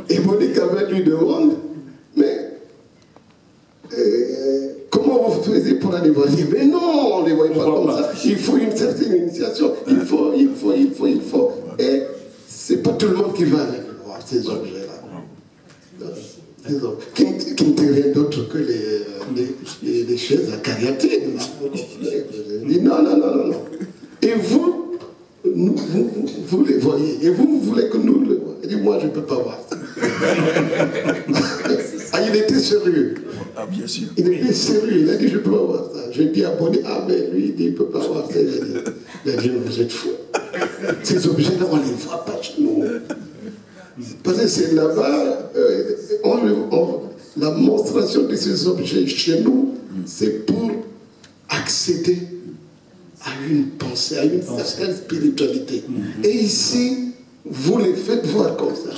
Et Monique avait lui demande, mais comment vous faisiez pour aller voir? Mais non, on ne les voyait pas comme ça. Il faut une certaine initiation. Il faut. Et c'est pas tout le monde qui va aller voir ces objets-là. Qui n'étaient rien d'autre que les chaises acariatides. Non. Et vous les voyez. Et vous voulez que nous le voyons. Il dit, moi, je ne peux pas voir ça. Il était sérieux. Ah, bien sûr. Il était sérieux. Il a dit, je ne peux pas voir ça. J'ai dit à Bonnie, mais lui, il dit, il ne peut pas voir ça. Il a dit, vous êtes fous. Ces objets-là, on ne les voit pas chez nous. Parce que c'est là-bas, la monstration de ces objets chez nous, c'est pour accéder à une pensée, à une certaine spiritualité. Et ici, vous les faites voir comme ça.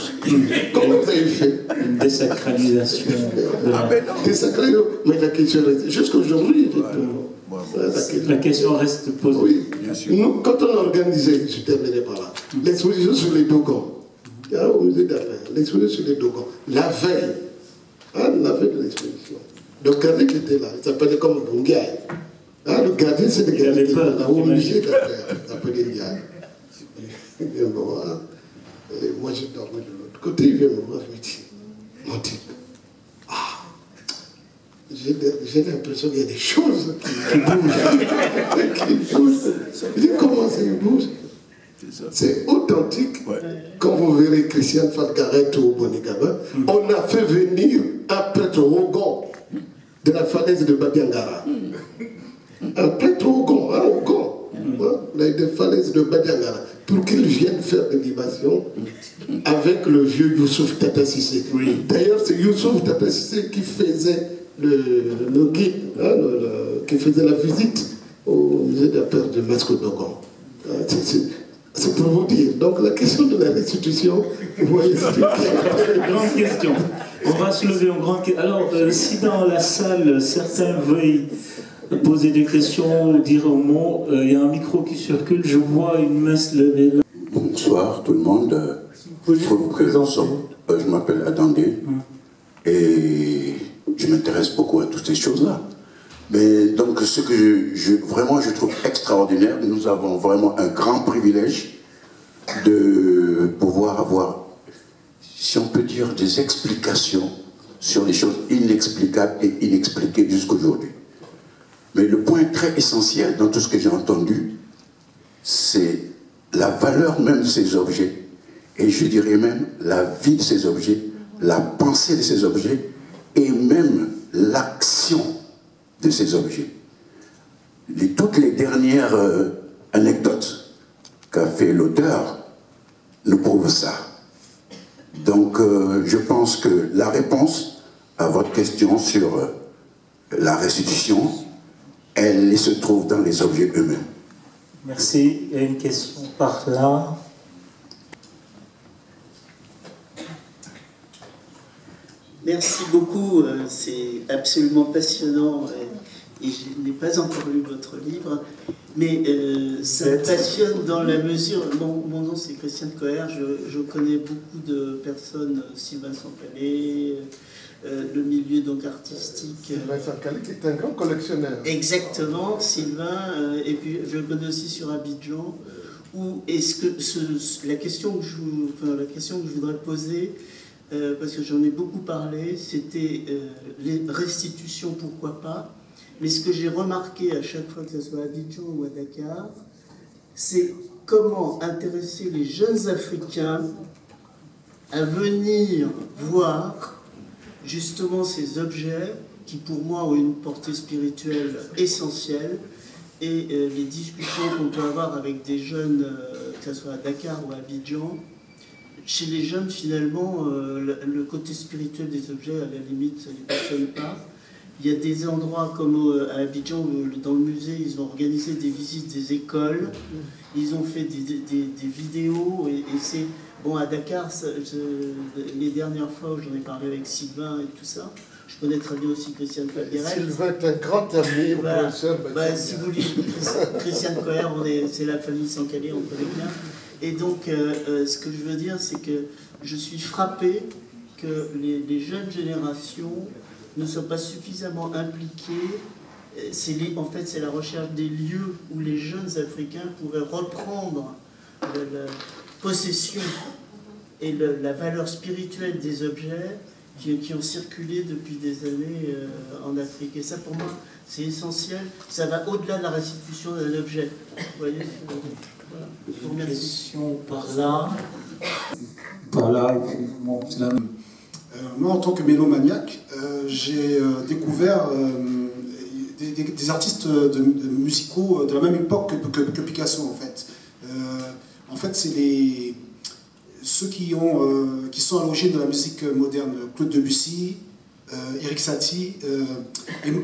Comment vous avez fait? Une désacralisation. Désacralisation. Mais la question reste. Jusqu'à aujourd'hui, la question reste posée. Oui. Nous, quand on organisait, je terminerai par là, l'exposition sur les Dogons, au musée d'art, l'exposition sur les Dogons, la veille de l'exposition, le gardien qui était là, il s'appelait comme Bungai. Le gardien, c'est le gardien qui était là, au musée d'art, il s'appelait Bungai. Il vient me voir, et moi je dormais de l'autre côté, il vient me voir, il me dit, mon type, j'ai l'impression qu'il y a des choses qui bougent. Il dit, comment ça bouge? C'est authentique. Quand vous verrez Christian Falcaret ou Bonigaba, on a fait venir un prêtre Ogon de la falaise de Badiangara. Un prêtre Ogon, des falaises de Badiangara, pour qu'il vienne faire des libations avec le vieux Youssouf Tata Sissé. D'ailleurs, c'est Youssouf Tata Sissé qui faisait le guide, qui faisait la visite au musée de la Père de Masque Dogon. C'est pour vous dire. Donc la question de la restitution, vous voyez, c'est une grande question. On va se lever en grande question. Alors, si dans la salle, certains veuillent poser des questions ou dire un mot, il y a un micro qui circule, je vois une main se lever là. Bonsoir tout le monde. Je m'appelle Adandé et je m'intéresse beaucoup à toutes ces choses-là. Mais donc ce que je trouve extraordinaire, nous avons vraiment un grand privilège de pouvoir avoir, si on peut dire, des explications sur les choses inexplicables et inexpliquées jusqu'aujourd'hui. Mais le point très essentiel dans tout ce que j'ai entendu, c'est la valeur même de ces objets, et je dirais même la vie de ces objets, la pensée de ces objets, et même l'action de ces objets. Toutes les dernières anecdotes qu'a fait l'auteur nous prouvent ça. Donc je pense que la réponse à votre question sur la restitution, elle se trouve dans les objets eux-mêmes. Merci. Il y a une question par là. Merci beaucoup, c'est absolument passionnant et je n'ai pas encore lu votre livre, mais ça me passionne dans la mesure... Mon nom c'est Christian Coher, je connais beaucoup de personnes, Sylvain Sampalé, le milieu donc artistique. Sylvain Sampalé qui est un grand collectionneur. Exactement, Sylvain, et puis je le connais aussi sur Abidjan, où est-ce que la question que je voudrais poser, parce que j'en ai beaucoup parlé, c'était les restitutions, pourquoi pas. Mais ce que j'ai remarqué à chaque fois, que ce soit à Abidjan ou à Dakar, c'est comment intéresser les jeunes Africains à venir voir justement ces objets qui pour moi ont une portée spirituelle essentielle et les discussions qu'on peut avoir avec des jeunes, que ce soit à Dakar ou à Abidjan, chez les jeunes, finalement, le côté spirituel des objets, à la limite, ça ne les passionne pas. Il y a des endroits comme à Abidjan, dans le musée, ils ont organisé des visites des écoles, ils ont fait des vidéos, et c'est... Bon, à Dakar, les dernières fois où j'en ai parlé avec Sylvain et tout ça, je connais très bien aussi Christiane Falgueret. Sylvain est un grand ami, voilà. Si vous voulez, Christiane Coher, c'est la famille Sankali, on connaît bien. Et donc, ce que je veux dire, c'est que je suis frappé que les jeunes générations ne soient pas suffisamment impliquées. En fait, c'est la recherche des lieux où les jeunes Africains pourraient reprendre la possession et la valeur spirituelle des objets qui ont circulé depuis des années en Afrique. Et ça, pour moi, c'est essentiel. Ça va au-delà de la restitution d'un objet. Vous voyez, voilà. Une question par là. Par là, et puis, bon, c'est là. Moi, en tant que mélomaniaque, j'ai découvert des artistes musicaux de la même époque que Picasso, en fait. En fait, c'est ceux qui sont à l'origine de la musique moderne, Claude Debussy, Erik Satie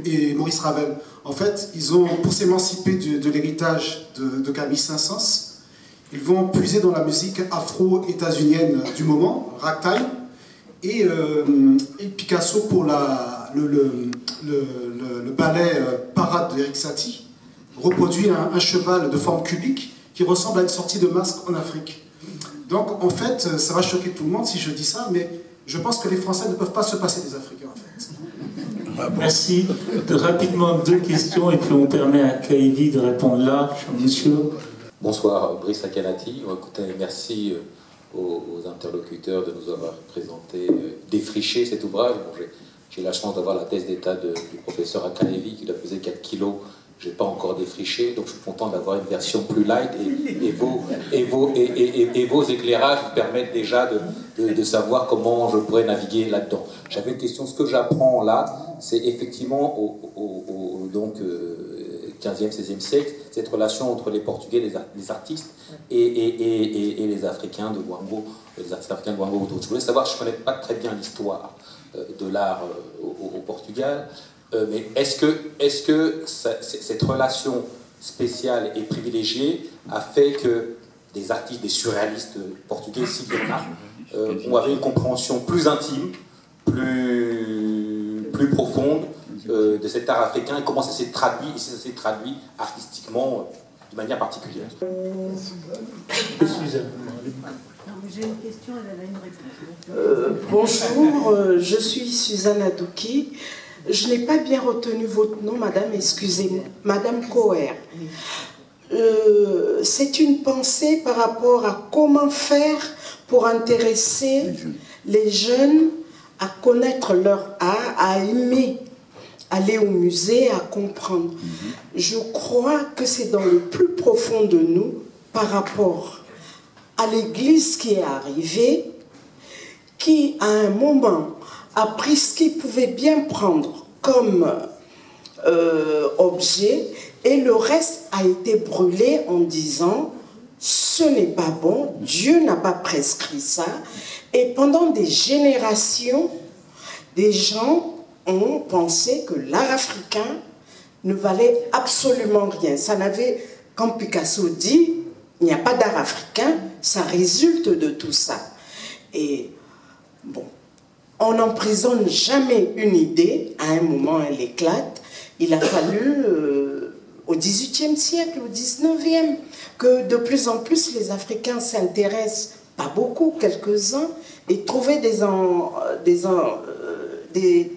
et Maurice Ravel. En fait, ils ont, pour s'émanciper de l'héritage de Camille Saint-Saëns, ils vont puiser dans la musique afro-états-unienne du moment, ragtime, et Picasso pour le ballet Parade d'Erik Satie reproduit un cheval de forme cubique qui ressemble à une sortie de masque en Afrique. Donc en fait, ça va choquer tout le monde si je dis ça, mais je pense que les Français ne peuvent pas se passer des Africains en fait. Merci. Rapidement, 2 questions et puis on permet à Kaïvi de répondre là, monsieur. Bonsoir, Brice Akanati. Écoutez, merci aux interlocuteurs de nous avoir présenté, défriché cet ouvrage. Bon, j'ai la chance d'avoir la thèse d'état du professeur Akaevi qui doit peser 4 kilos. Je n'ai pas encore défriché, donc je suis content d'avoir une version plus light et vos éclairages vous permettent déjà de savoir comment je pourrais naviguer là-dedans. J'avais une question, ce que j'apprends là, c'est effectivement donc 15e, 16e siècle, cette relation entre les Portugais, les artistes, et les Africains de Wango, les artistes africains de Wango. Je voulais savoir, je ne connais pas très bien l'histoire de l'art au Portugal, mais est-ce que cette relation spéciale et privilégiée a fait que des artistes, des surréalistes portugais, s'il y en a, ont avait une compréhension plus intime, plus profonde de cet art africain et comment ça s'est traduit artistiquement de manière particulière. J'ai une question, elle a une réponse. Bonjour, je suis Suzanne Adouki. Je n'ai pas bien retenu votre nom, madame, excusez-moi. Madame Coher. C'est une pensée par rapport à comment faire pour intéresser les jeunes à connaître leur art, à aimer aller au musée, à comprendre. Je crois que c'est dans le plus profond de nous, par rapport à l'Église qui est arrivée, qui à un moment a pris ce qu'il pouvait bien prendre comme objet, et le reste a été brûlé en disant ce n'est pas bon, Dieu n'a pas prescrit ça. Et pendant des générations, des gens ont pensé que l'art africain ne valait absolument rien. Ça n'avait, comme Picasso dit, il n'y a pas d'art africain, ça résulte de tout ça. Et bon, on n'emprisonne jamais une idée, à un moment elle éclate. Il a fallu au XVIIIe siècle, au XIXe, que de plus en plus les Africains s'intéressent, pas beaucoup, quelques-uns, et trouver des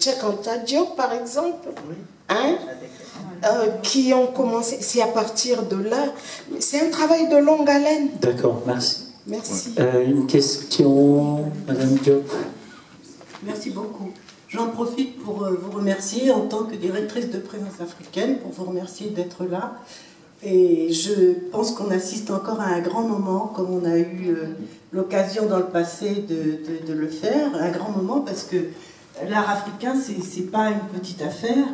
Cheikh Anta Diop, par exemple, hein, qui ont commencé. C'est à partir de là. C'est un travail de longue haleine. D'accord, merci. Merci. Une question, Madame Diop. Merci beaucoup. J'en profite pour vous remercier en tant que directrice de Présence africaine, pour vous remercier d'être là. Et je pense qu'on assiste encore à un grand moment, comme on a eu l'occasion dans le passé de le faire, un grand moment parce que l'art africain, c'est pas une petite affaire.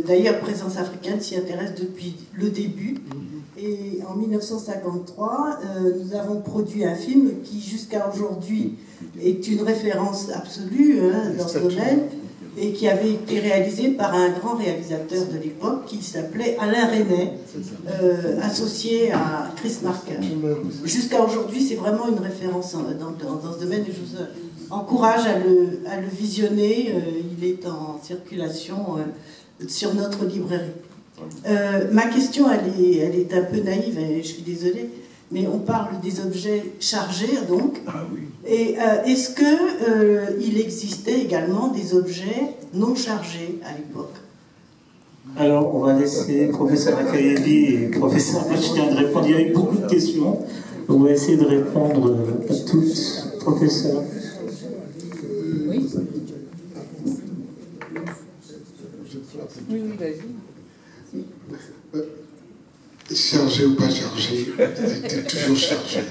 D'ailleurs, Présence africaine s'y intéresse depuis le début. Et en 1953, nous avons produit un film qui, jusqu'à aujourd'hui, est une référence absolue dans ce domaine, et qui avait été réalisé par un grand réalisateur de l'époque qui s'appelait Alain Resnais, associé à Chris Marker. Jusqu'à aujourd'hui, c'est vraiment une référence dans ce domaine, et je vous encourage à le visionner. Il est en circulation sur notre librairie. Ma question, elle est un peu naïve, et je suis désolée, mais on parle des objets chargés, donc. Ah oui. Et est-ce qu'il existait également des objets non chargés à l'époque? Alors, on va laisser professeur Akayebi et professeur Machidien de répondre. Il y a eu beaucoup de questions. On va essayer de répondre à toutes. Professeur. Oui. Oui, vas-y. Chargé ou pas chargé, c'était toujours chargé.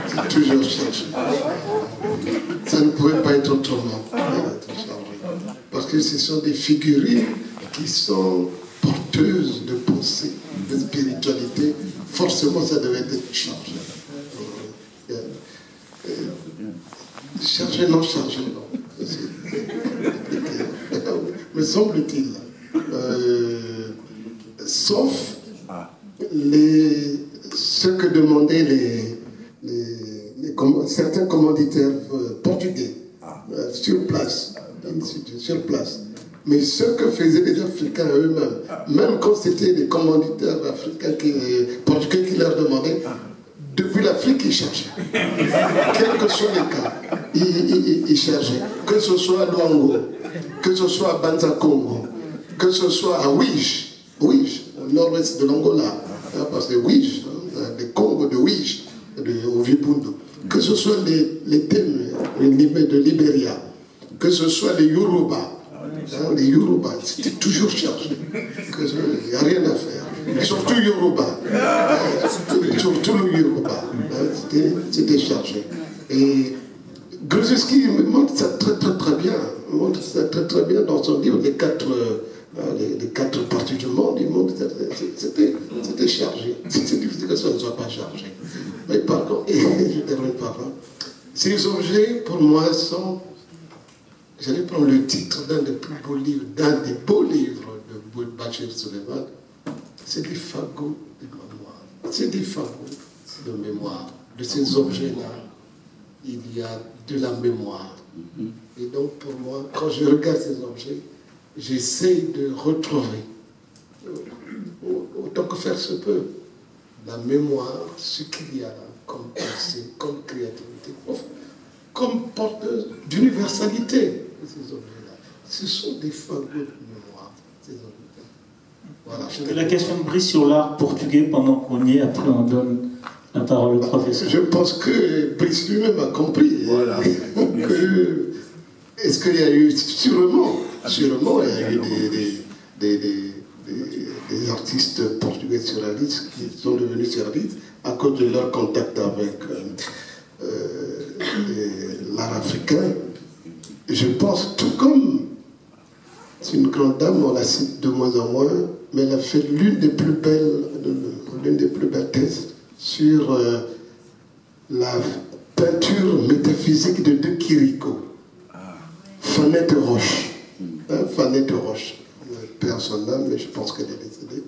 C'est toujours chargé. Ça ne pouvait pas être autrement. Parce que ce sont des figurines qui sont porteuses de pensée, de spiritualité. Forcément, ça devait être chargé. Chargé, non chargé, non. Me semble-t-il. Sauf ce que demandaient certains commanditaires portugais sur place, Mais ce que faisaient les Africains eux-mêmes, même quand c'était les commanditaires africains portugais qui leur demandaient, depuis l'Afrique, ils cherchaient. Quels que soient les cas, ils cherchaient. Que ce soit à Luango, que ce soit à Banza Congo, que ce soit à Ouige, au nord-ouest de l'Angola, parce que Ouige, les Congos de Ouige, au Vipundu, que ce soit les thèmes de Libéria, que ce soit les Yoruba, c'était toujours chargé. Il n'y a rien à faire. Surtout Yoruba. Surtout le Yoruba. C'était chargé. Et Grzelski montre ça très bien. Il montre ça très bien dans son livre, les quatre parties du monde. Il montre c'était chargé. C'est difficile que ça ne soit pas chargé. Mais par contre, je termine par là. Ces objets, pour moi, sont... J'allais prendre le titre d'un des plus beaux livres, de Bachir Suleiman. C'est des fagots de mémoire. C'est des fagots de mémoire. De ces objets-là, il y a de la mémoire. Et donc, pour moi, quand je regarde ces objets, j'essaie de retrouver, autant que faire se peut, la mémoire, ce qu'il y a là, comme pensée, comme créativité, comme porteuse d'universalité de ces objets-là. Ce sont des fagots de mémoire, ces objets-là. Voilà, la question de Brice sur l'art portugais pendant qu'on y est, après on donne la parole au professeur. Je pense que Brice lui-même a compris. Voilà. Est-ce qu'il y a eu, sûrement, il y a eu des artistes portugais surréalistes qui sont devenus surréalistes à cause de leur contact avec l'art africain. Je pense, tout comme c'est une grande dame, on la cite de moins en moins, mais elle a fait l'une des plus belles thèses sur la peinture métaphysique de De Chirico. Fanette Roche. Fanette Roche. Perd son âme, mais je pense qu'elle est décédée.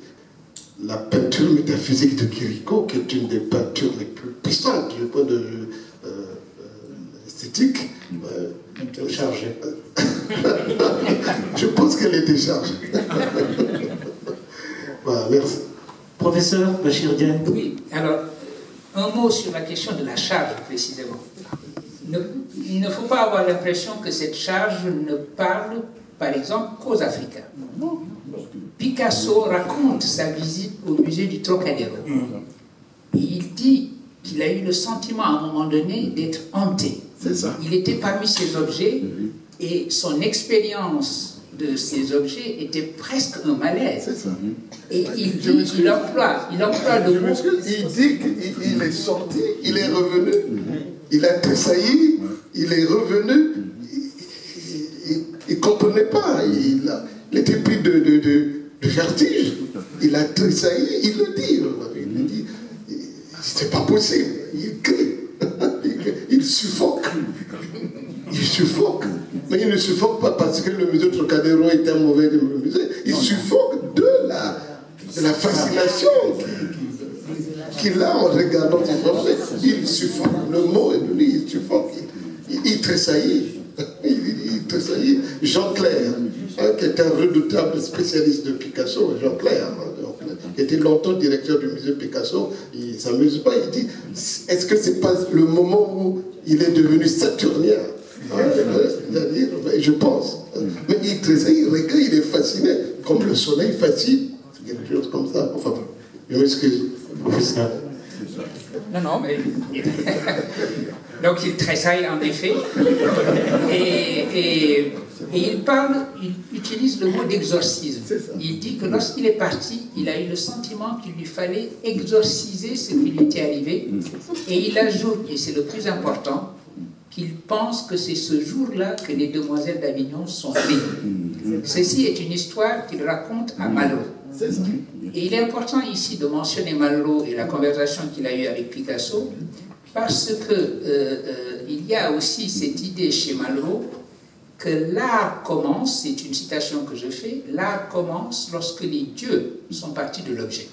La peinture métaphysique de Chirico, qui est une des peintures les plus puissantes du point de vue esthétique. Chargée. Je pense qu'elle était chargée. Voilà, merci. Professeur Bachir Dieng. Oui, alors, un mot sur la question de la charge, précisément. Il ne faut pas avoir l'impression que cette charge ne parle, par exemple, qu'aux Africains. Picasso raconte sa visite au musée du Trocadéro. Et il dit qu'il a eu le sentiment, à un moment donné, d'être hanté. C'est ça. Il était parmi ces objets et son expérience de ces objets était presque un malaise. C'est ça. Et il emploie le mot. Il dit qu'il est sorti, il est revenu, il a tressailli, il est revenu, il ne comprenait pas, il était pris de vertige, il a tressailli, il le dit, c'est pas possible, il crie, il suffoque. Il suffoque, mais il ne suffoque pas parce que le musée Trocadéro est un mauvais musée, il suffoque de la fascination qu'il a en regardant ses objets. Il suffoque, le mot est de lui, il suffoque, il tressaillit. Il tressaillit. Jean Clair, qui est un redoutable spécialiste de Picasso, Jean Clair, qui était longtemps directeur du musée Picasso, il ne s'amuse pas, il dit, est-ce que c'est pas le moment où il est devenu saturnien? C'est-à-dire, je pense. Mais il tressaillit, il regarde, il est fasciné, comme le soleil fascine, quelque chose comme ça. Enfin, je m'excuse. Non, mais... Donc il tressaille en effet, et il utilise le mot d'exorcisme. Il dit que lorsqu'il est parti, il a eu le sentiment qu'il lui fallait exorciser ce qui lui était arrivé, et il ajoute, et c'est le plus important, qu'il pense que c'est ce jour-là que les demoiselles d'Avignon sont nées. Ceci est une histoire qu'il raconte à Malraux. Et il est important ici de mentionner Malraux et la conversation qu'il a eue avec Picasso, parce que il y a aussi cette idée chez Malraux que l'art commence, c'est une citation que je fais, l'art commence lorsque les dieux sont partis de l'objet.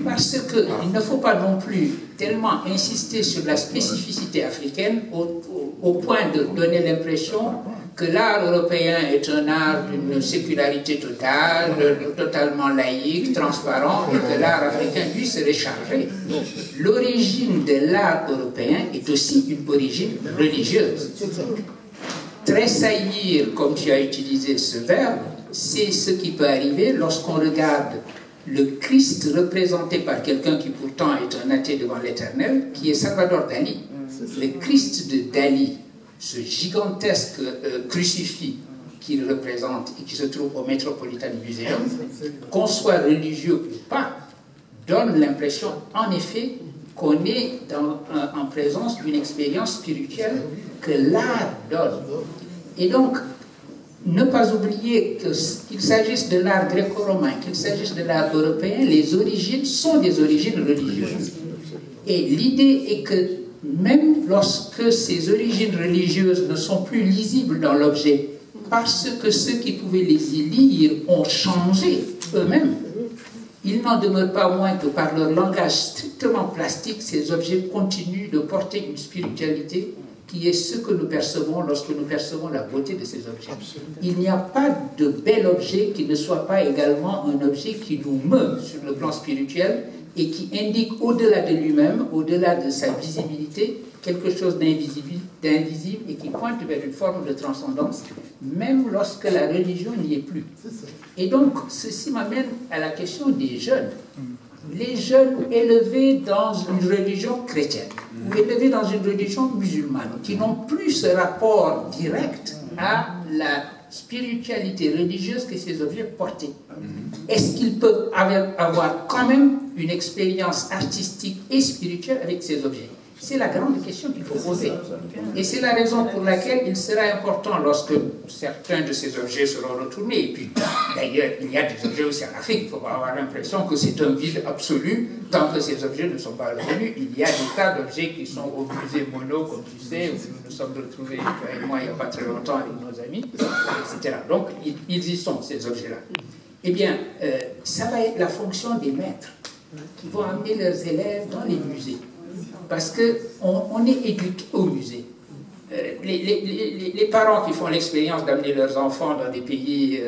Parce qu'il ne faut pas non plus tellement insister sur la spécificité africaine au point de donner l'impression que l'art européen est un art d'une sécularité totale, totalement laïque, transparent, et que l'art africain, lui, serait chargé. L'origine de l'art européen est aussi une origine religieuse. Tressaillir, comme tu as utilisé ce verbe, c'est ce qui peut arriver lorsqu'on regarde le Christ représenté par quelqu'un qui pourtant est un athée devant l'Éternel, qui est Salvador Dali. Le Christ de Dali, ce gigantesque crucifix qu'il représente et qui se trouve au Metropolitan Museum, qu'on soit religieux ou pas, donne l'impression, en effet, qu'on est en présence d'une expérience spirituelle que l'art donne. Et donc, ne pas oublier qu'il s'agisse de l'art gréco-romain, qu'il s'agisse de l'art européen, les origines sont des origines religieuses. Et l'idée est que même lorsque ces origines religieuses ne sont plus lisibles dans l'objet, parce que ceux qui pouvaient les y lire ont changé eux-mêmes, il n'en demeure pas moins que par leur langage strictement plastique, ces objets continuent de porter une spiritualité qui est ce que nous percevons lorsque nous percevons la beauté de ces objets. Il n'y a pas de bel objet qui ne soit pas également un objet qui nous meut sur le plan spirituel et qui indique au-delà de lui-même, au-delà de sa visibilité, quelque chose d'invisible et qui pointe vers une forme de transcendance, même lorsque la religion n'y est plus. Et donc, ceci m'amène à la question des jeunes. Les jeunes élevés dans une religion chrétienne, ou élevés dans une religion musulmane, qui n'ont plus ce rapport direct à la spiritualité religieuse que ces objets portaient. Est-ce qu'ils peuvent avoir quand même une expérience artistique et spirituelle avec ces objets? C'est la grande question qu'il faut poser. Et c'est la raison pour laquelle il sera important, lorsque certains de ces objets seront retournés, et puis d'ailleurs il y a des objets aussi en Afrique, il ne faut pas avoir l'impression que c'est un vide absolu tant que ces objets ne sont pas revenus. Il y a des tas d'objets qui sont au musée Mono, comme tu sais, où nous nous sommes retrouvés, toi et moi, il n'y a pas très longtemps avec nos amis, etc. Donc ils y sont, ces objets-là. Eh bien, ça va être la fonction des maîtres qui vont amener leurs élèves dans les musées. Parce qu'on est éduqué au musée. Les parents qui font l'expérience d'amener leurs enfants dans des pays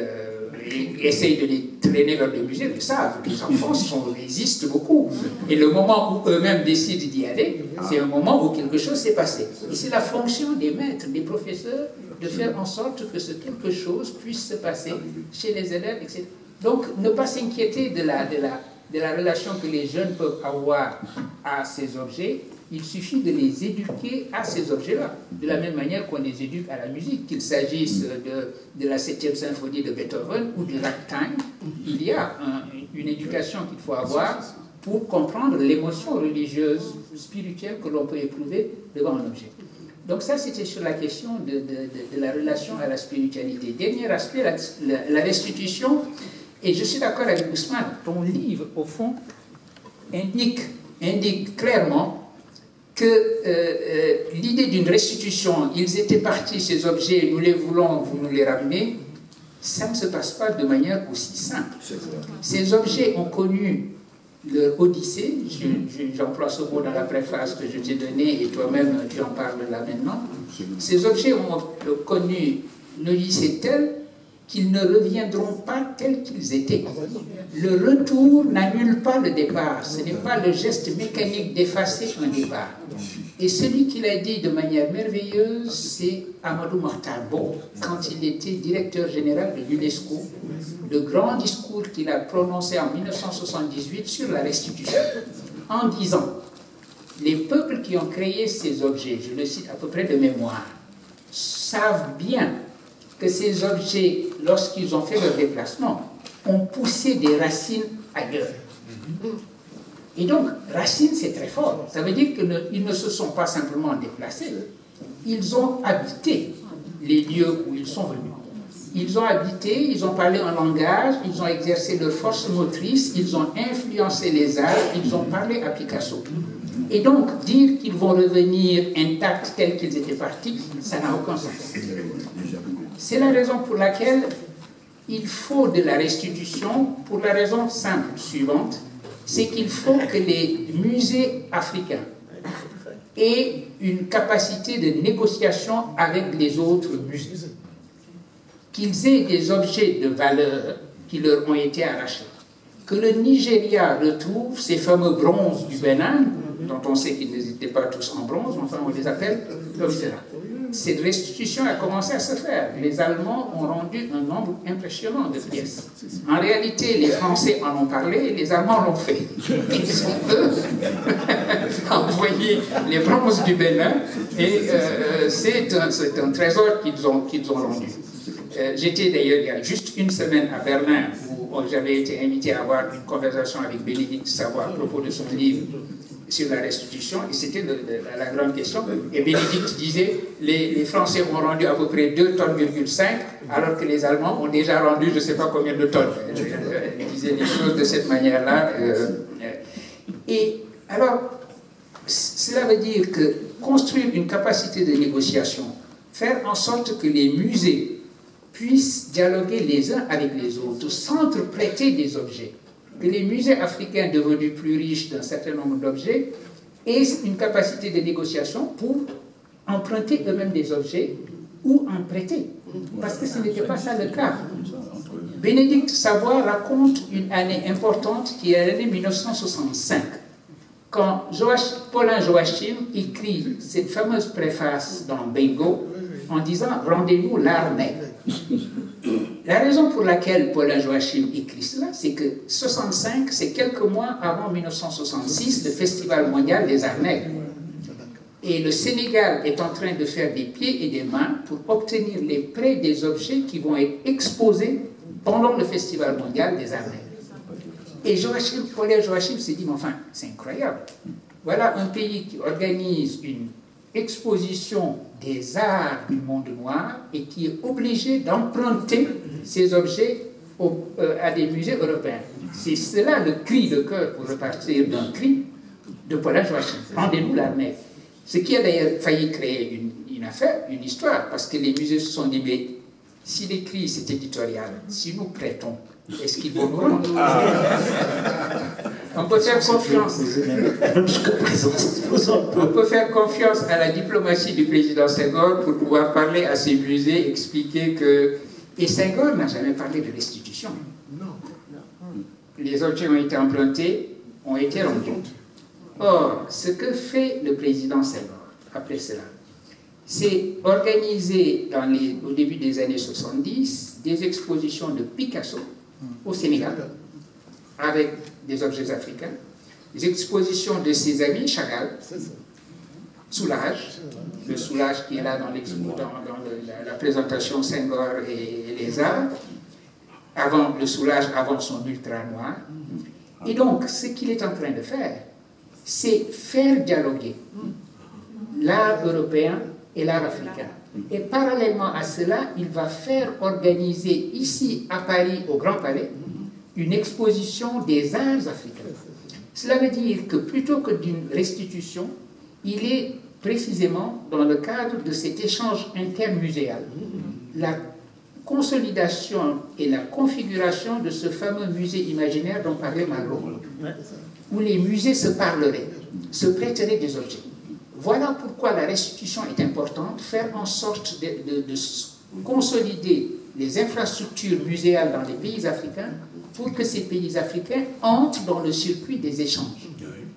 et essayent de les traîner vers le musée, le savent. Les enfants résistent beaucoup. Et le moment où eux-mêmes décident d'y aller, c'est un moment où quelque chose s'est passé. Et c'est la fonction des maîtres, des professeurs, de faire en sorte que ce quelque chose puisse se passer chez les élèves, etc. Donc, ne pas s'inquiéter de la relation que les jeunes peuvent avoir à ces objets, Il suffit de les éduquer à ces objets-là, de la même manière qu'on les éduque à la musique, qu'il s'agisse de la 7e symphonie de Beethoven ou du ragtime. Il y a une éducation qu'il faut avoir pour comprendre l'émotion religieuse, spirituelle que l'on peut éprouver devant un objet. Donc ça, c'était sur la question de la relation à la spiritualité. Dernier aspect, la restitution. Et je suis d'accord avec Ousmane, ton livre, au fond, indique clairement que l'idée d'une restitution, ils étaient partis, ces objets, nous les voulons, vous nous les ramenez, ça ne se passe pas de manière aussi simple. Ces objets ont connu leur odyssée, j'emploie ce mot dans la préface que je t'ai donnée et toi-même tu en parles là maintenant. Ces objets ont connu une odyssée telle qu'ils ne reviendront pas tels qu'ils étaient. Le retour n'annule pas le départ, ce n'est pas le geste mécanique d'effacer un départ. Et celui qui l'a dit de manière merveilleuse, c'est Amadou Mahtar Mbow, quand il était directeur général de l'UNESCO, le grand discours qu'il a prononcé en 1978 sur la restitution, en disant « Les peuples qui ont créé ces objets, je le cite à peu près de mémoire, savent bien que ces objets, lorsqu'ils ont fait leur déplacement, ont poussé des racines ailleurs. » Et donc, racines, c'est très fort. Ça veut dire qu'ils ne se sont pas simplement déplacés, ils ont habité les lieux où ils sont venus. Ils ont habité, ils ont parlé un langage, ils ont exercé leur force motrice, ils ont influencé les arts, ils ont parlé à Picasso. Et donc, dire qu'ils vont revenir intacts tels qu'ils étaient partis, ça n'a aucun sens. C'est la raison pour laquelle il faut de la restitution, pour la raison simple suivante, c'est qu'il faut que les musées africains aient une capacité de négociation avec les autres musées. Qu'ils aient des objets de valeur qui leur ont été arrachés. Que le Nigeria retrouve ces fameux bronzes du Bénin, dont on sait qu'ils n'étaient pas tous en bronze, enfin on les appelle l'Obsera. Cette restitution a commencé à se faire. Les Allemands ont rendu un nombre impressionnant de pièces. En réalité, les Français en ont parlé et les Allemands l'ont fait. Ils ont, eux, envoyé les bronzes du Bénin et c'est un trésor qu'ils ont rendu. J'étais d'ailleurs il y a juste une semaine à Berlin où j'avais été invité à avoir une conversation avec Bénédicte Savoie à propos de son livre sur la restitution, et c'était la grande question. Et Bénédicte disait, les Français ont rendu à peu près 2,5 tonnes, alors que les Allemands ont déjà rendu je ne sais pas combien de tonnes. Elle disait les choses de cette manière-là. Et alors, cela veut dire que construire une capacité de négociation, faire en sorte que les musées puissent dialoguer les uns avec les autres, s'entrepréter des objets, que les musées africains devenus plus riches d'un certain nombre d'objets aient une capacité de négociation pour emprunter eux-mêmes des objets ou en prêter. Parce que ce n'était pas ça le cas. Bénédicte Savoie raconte une année importante qui est l'année 1965, quand Paulin Joachim écrit cette fameuse préface dans Bingo en disant « Rendez-nous l'Arnais ». La raison pour laquelle Paulin Joachim écrit cela, c'est que 65, c'est quelques mois avant 1966, le Festival mondial des arts nègres. Et le Sénégal est en train de faire des pieds et des mains pour obtenir les prêts des objets qui vont être exposés pendant le Festival mondial des arts nègres. Et Paulin Joachim s'est dit, mais enfin, c'est incroyable. Voilà un pays qui organise une exposition des arts du monde noir et qui est obligé d'emprunter ces objets à des musées européens. C'est cela le cri de cœur, pour repartir d'un cri de Paulin Joachim. Rendez-nous l'Arnais. Ce qui a d'ailleurs failli créer une affaire, une histoire, parce que les musées se sont dit, mais si les cris c'est éditorial, si nous prêtons, est-ce qu'ils vont nous rendre? On peut faire confiance. On peut faire confiance à la diplomatie du président Senghor pour pouvoir parler à ces musées, expliquer que... Et Senghor n'a jamais parlé de restitution. Les objets ont été empruntés, ont été rendus. Or, ce que fait le président Senghor après cela, c'est organiser au début des années 70 des expositions de Picasso au Sénégal, avec des objets africains, des expositions de ses amis Chagall, Soulage, le Soulage qui est là dans la présentation Senghor et les Arts, le Soulage avant son ultra noir. Et donc, ce qu'il est en train de faire, c'est faire dialoguer l'art européen et l'art africain. Et parallèlement à cela, il va faire organiser ici à Paris, au Grand Palais, une exposition des arts africains. Cela veut dire que plutôt que d'une restitution, il est précisément dans le cadre de cet échange intermuséal, la consolidation et la configuration de ce fameux musée imaginaire dont parlait Margot, où les musées se parleraient, se prêteraient des objets. Voilà pourquoi la restitution est importante, faire en sorte de consolider les infrastructures muséales dans les pays africains pour que ces pays africains entrent dans le circuit des échanges.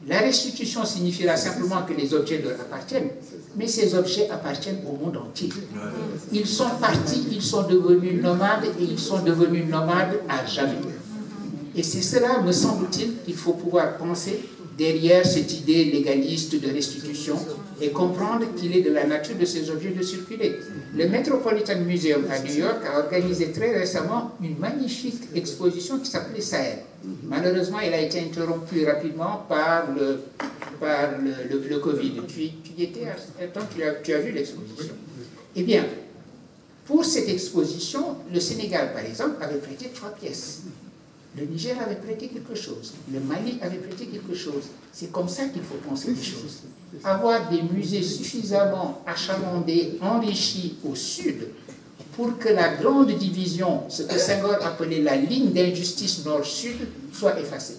La restitution signifiera simplement que les objets leur appartiennent, mais ces objets appartiennent au monde entier. Ils sont partis, ils sont devenus nomades et ils sont devenus nomades à jamais. Et c'est cela, me semble-t-il, qu'il faut pouvoir penser derrière cette idée légaliste de restitution et comprendre qu'il est de la nature de ces objets de circuler. Le Metropolitan Museum à New York a organisé très récemment une magnifique exposition qui s'appelait Sahel. Malheureusement, elle a été interrompue rapidement par le Covid. Tu y étais à un temps, tu as vu l'exposition. Eh bien, pour cette exposition, le Sénégal, par exemple, avait prêté 3 pièces. Le Niger avait prêté quelque chose, le Mali avait prêté quelque chose. C'est comme ça qu'il faut penser les choses. Avoir des musées suffisamment achalandés, enrichis au sud, pour que la grande division, ce que Senghor appelait la ligne d'injustice nord-sud, soit effacée.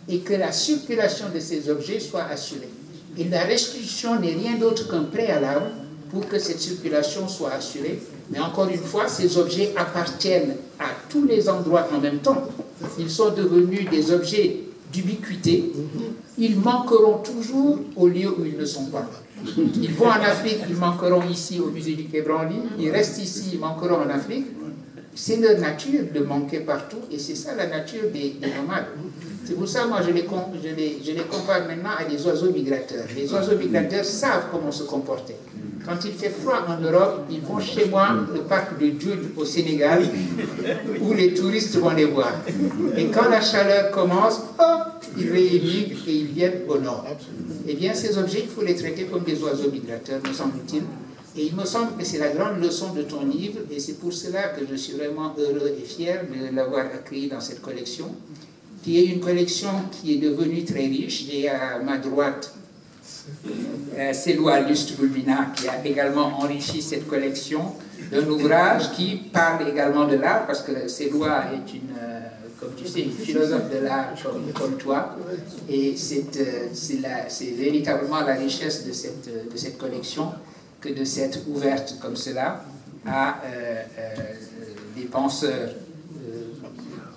Et que la circulation de ces objets soit assurée. Et la restitution n'est rien d'autre qu'un préalable pour que cette circulation soit assurée. Mais encore une fois, ces objets appartiennent à tous les endroits en même temps. Ils sont devenus des objets d'ubiquité. Ils manqueront toujours au lieu où ils ne sont pas. Ils vont en Afrique, ils manqueront ici au musée du Quai Branly. Ils restent ici, ils manqueront en Afrique. C'est leur nature de manquer partout et c'est ça la nature des nomades. C'est pour ça, moi, je les compare maintenant à des oiseaux migrateurs. Les oiseaux migrateurs savent comment se comporter. Quand il fait froid en Europe, ils vont chez moi, le parc de Djoud au Sénégal, où les touristes vont les voir. Et quand la chaleur commence, hop, ils réémigrent et ils viennent au nord. Eh bien, ces objets, il faut les traiter comme des oiseaux migrateurs, me semble-t-il. Et il me semble que c'est la grande leçon de ton livre, et c'est pour cela que je suis vraiment heureux et fier de l'avoir accueilli dans cette collection, qui est une collection qui est devenue très riche. J'ai à ma droite Selwa Lust-Bulbina, qui a également enrichi cette collection d'un ouvrage qui parle également de l'art, parce que Selwa est une, comme tu sais, une philosophe de l'art comme toi, et c'est véritablement la richesse de cette collection que de s'être ouverte comme cela à des penseurs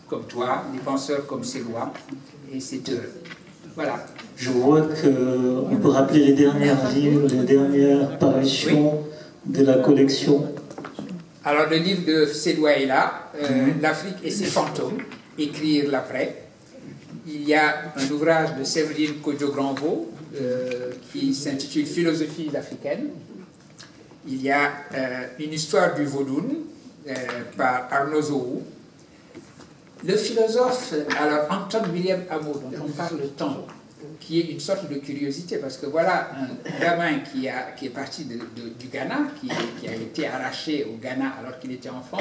comme toi, des penseurs comme Selwa, et c'est heureux. Voilà. Je vois qu'on peut rappeler les derniers livres, les dernières parutions de la collection. Alors le livre de Selwa est là, L'Afrique et ses fantômes, écrire l'après. Il y a un ouvrage de Séverine Kodjo-Granvaux qui s'intitule Philosophie africaine. Il y a une histoire du Vaudoun par Arnaud Zohou. Le philosophe, alors Anton William Amo, dont on parle tant, qui est une sorte de curiosité, parce que voilà un gamin qui est parti du Ghana, qui a été arraché au Ghana alors qu'il était enfant,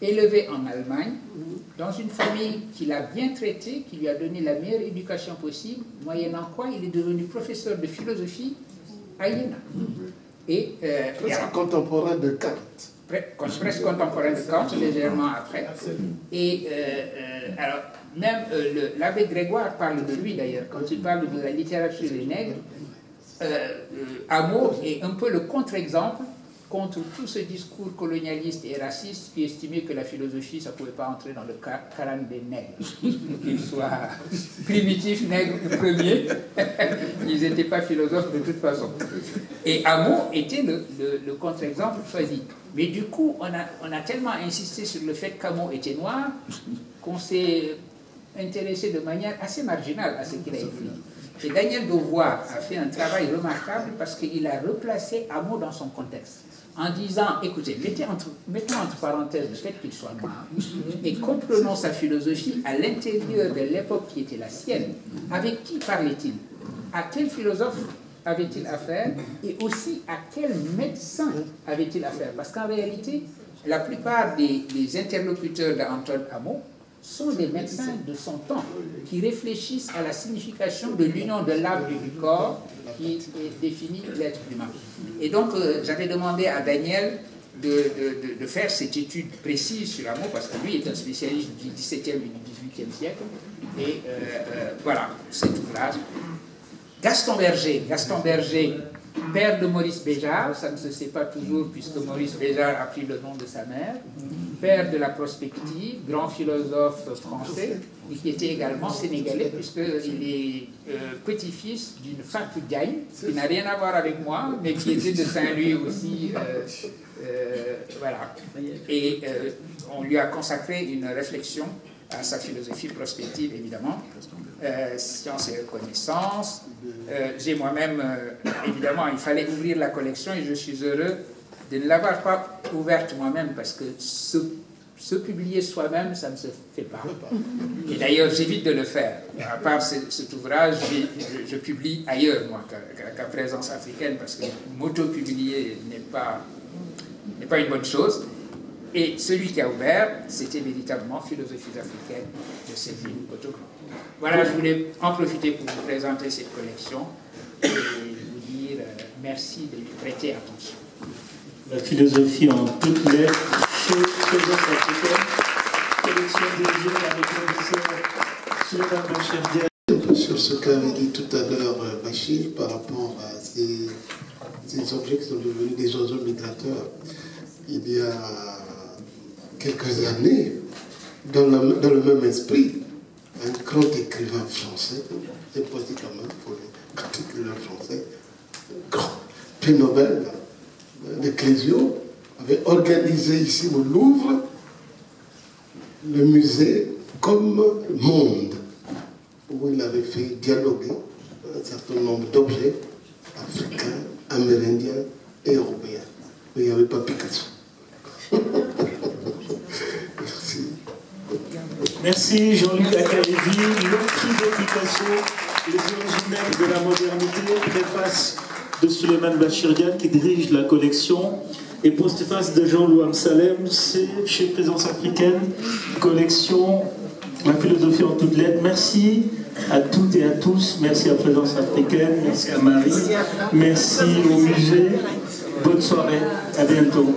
élevé en Allemagne, dans une famille qui l'a bien traité, qui lui a donné la meilleure éducation possible, moyennant quoi il est devenu professeur de philosophie à Iéna. Et presque contemporain de Kant. Presque contemporain de Kant, légèrement après. Et alors, même l'abbé Grégoire parle de lui d'ailleurs, quand il parle de la littérature des nègres. Amo est un peu le contre-exemple contre tout ce discours colonialiste et raciste qui estimait que la philosophie, ça ne pouvait pas entrer dans le crâne des nègres. Qu'ils soient primitifs, nègres premiers, ils n'étaient pas philosophes de toute façon. Et Amo était le contre-exemple choisi. Mais du coup, on a tellement insisté sur le fait qu'Amo était noir qu'on s'est intéressé de manière assez marginale à ce qu'il a écrit. Et Daniel Dauvois a fait un travail remarquable parce qu'il a replacé Amo dans son contexte, en disant, écoutez, mettons entre parenthèses le fait qu'il soit noir, et comprenons sa philosophie à l'intérieur de l'époque qui était la sienne. Avec qui parlait-il? À quel philosophe avait-il affaire? Et aussi à quel médecin avait-il affaire? Parce qu'en réalité, la plupart des interlocuteurs d'Antoine Amo sont des médecins de son temps qui réfléchissent à la signification de l'union de l'âme et du corps qui définit l'être humain. Et donc, j'avais demandé à Daniel de faire cette étude précise sur Amo, parce que lui est un spécialiste du XVIIe et du XVIIIe siècle. Et voilà, cet ouvrage. Gaston Berger, père de Maurice Béjart, ça ne se sait pas toujours puisque Maurice Béjart a pris le nom de sa mère, père de la prospective, grand philosophe français, et qui était également sénégalais puisqu'il est petit-fils d'une Fatou Diagne, qui n'a rien à voir avec moi, mais qui était de Saint-Louis aussi, voilà. Et on lui a consacré une réflexion à sa philosophie prospective, évidemment, science et reconnaissance. J'ai moi-même, évidemment, il fallait ouvrir la collection et je suis heureux de ne l'avoir pas ouverte moi-même parce que se publier soi-même, ça ne se fait pas. Et d'ailleurs, j'évite de le faire. À part cet ouvrage, je publie ailleurs, moi, qu'à Présence africaine, parce que m'auto-publier n'est pas une bonne chose. Et celui qui a ouvert, c'était véritablement Philosophies africaines de Séville Kotoko. Voilà, je voulais en profiter pour vous présenter cette collection et vous dire merci de lui prêter attention. La philosophie en toutes lettres, chez Présence africaine, collection dirigée par le professeur Souleymane Bachir Diagne. Sur ce qu'avait dit tout à l'heure Bachir par rapport à ces objets qui sont devenus des oiseaux migrateurs, il y a quelques années, dans le même esprit, un grand écrivain français, c'est pas dit quand même, pour les grands écrivains français, grand prix Nobel de Clésio, avait organisé ici au Louvre le musée comme monde, où il avait fait dialoguer un certain nombre d'objets africains, amérindiens et européens. Mais il n'y avait pas Picasso. Merci. Merci Jean-Luc Akalévi, le prix de Picasso, les originels de la modernité, préface de Souleymane Bachir Diagne qui dirige la collection, et postface de Jean-Louis Amsalem, c'est chez Présence africaine, collection La philosophie en toutes lettres. Merci à toutes et à tous, merci à Présence africaine, merci à Marie, merci au musée, bonne soirée, à bientôt.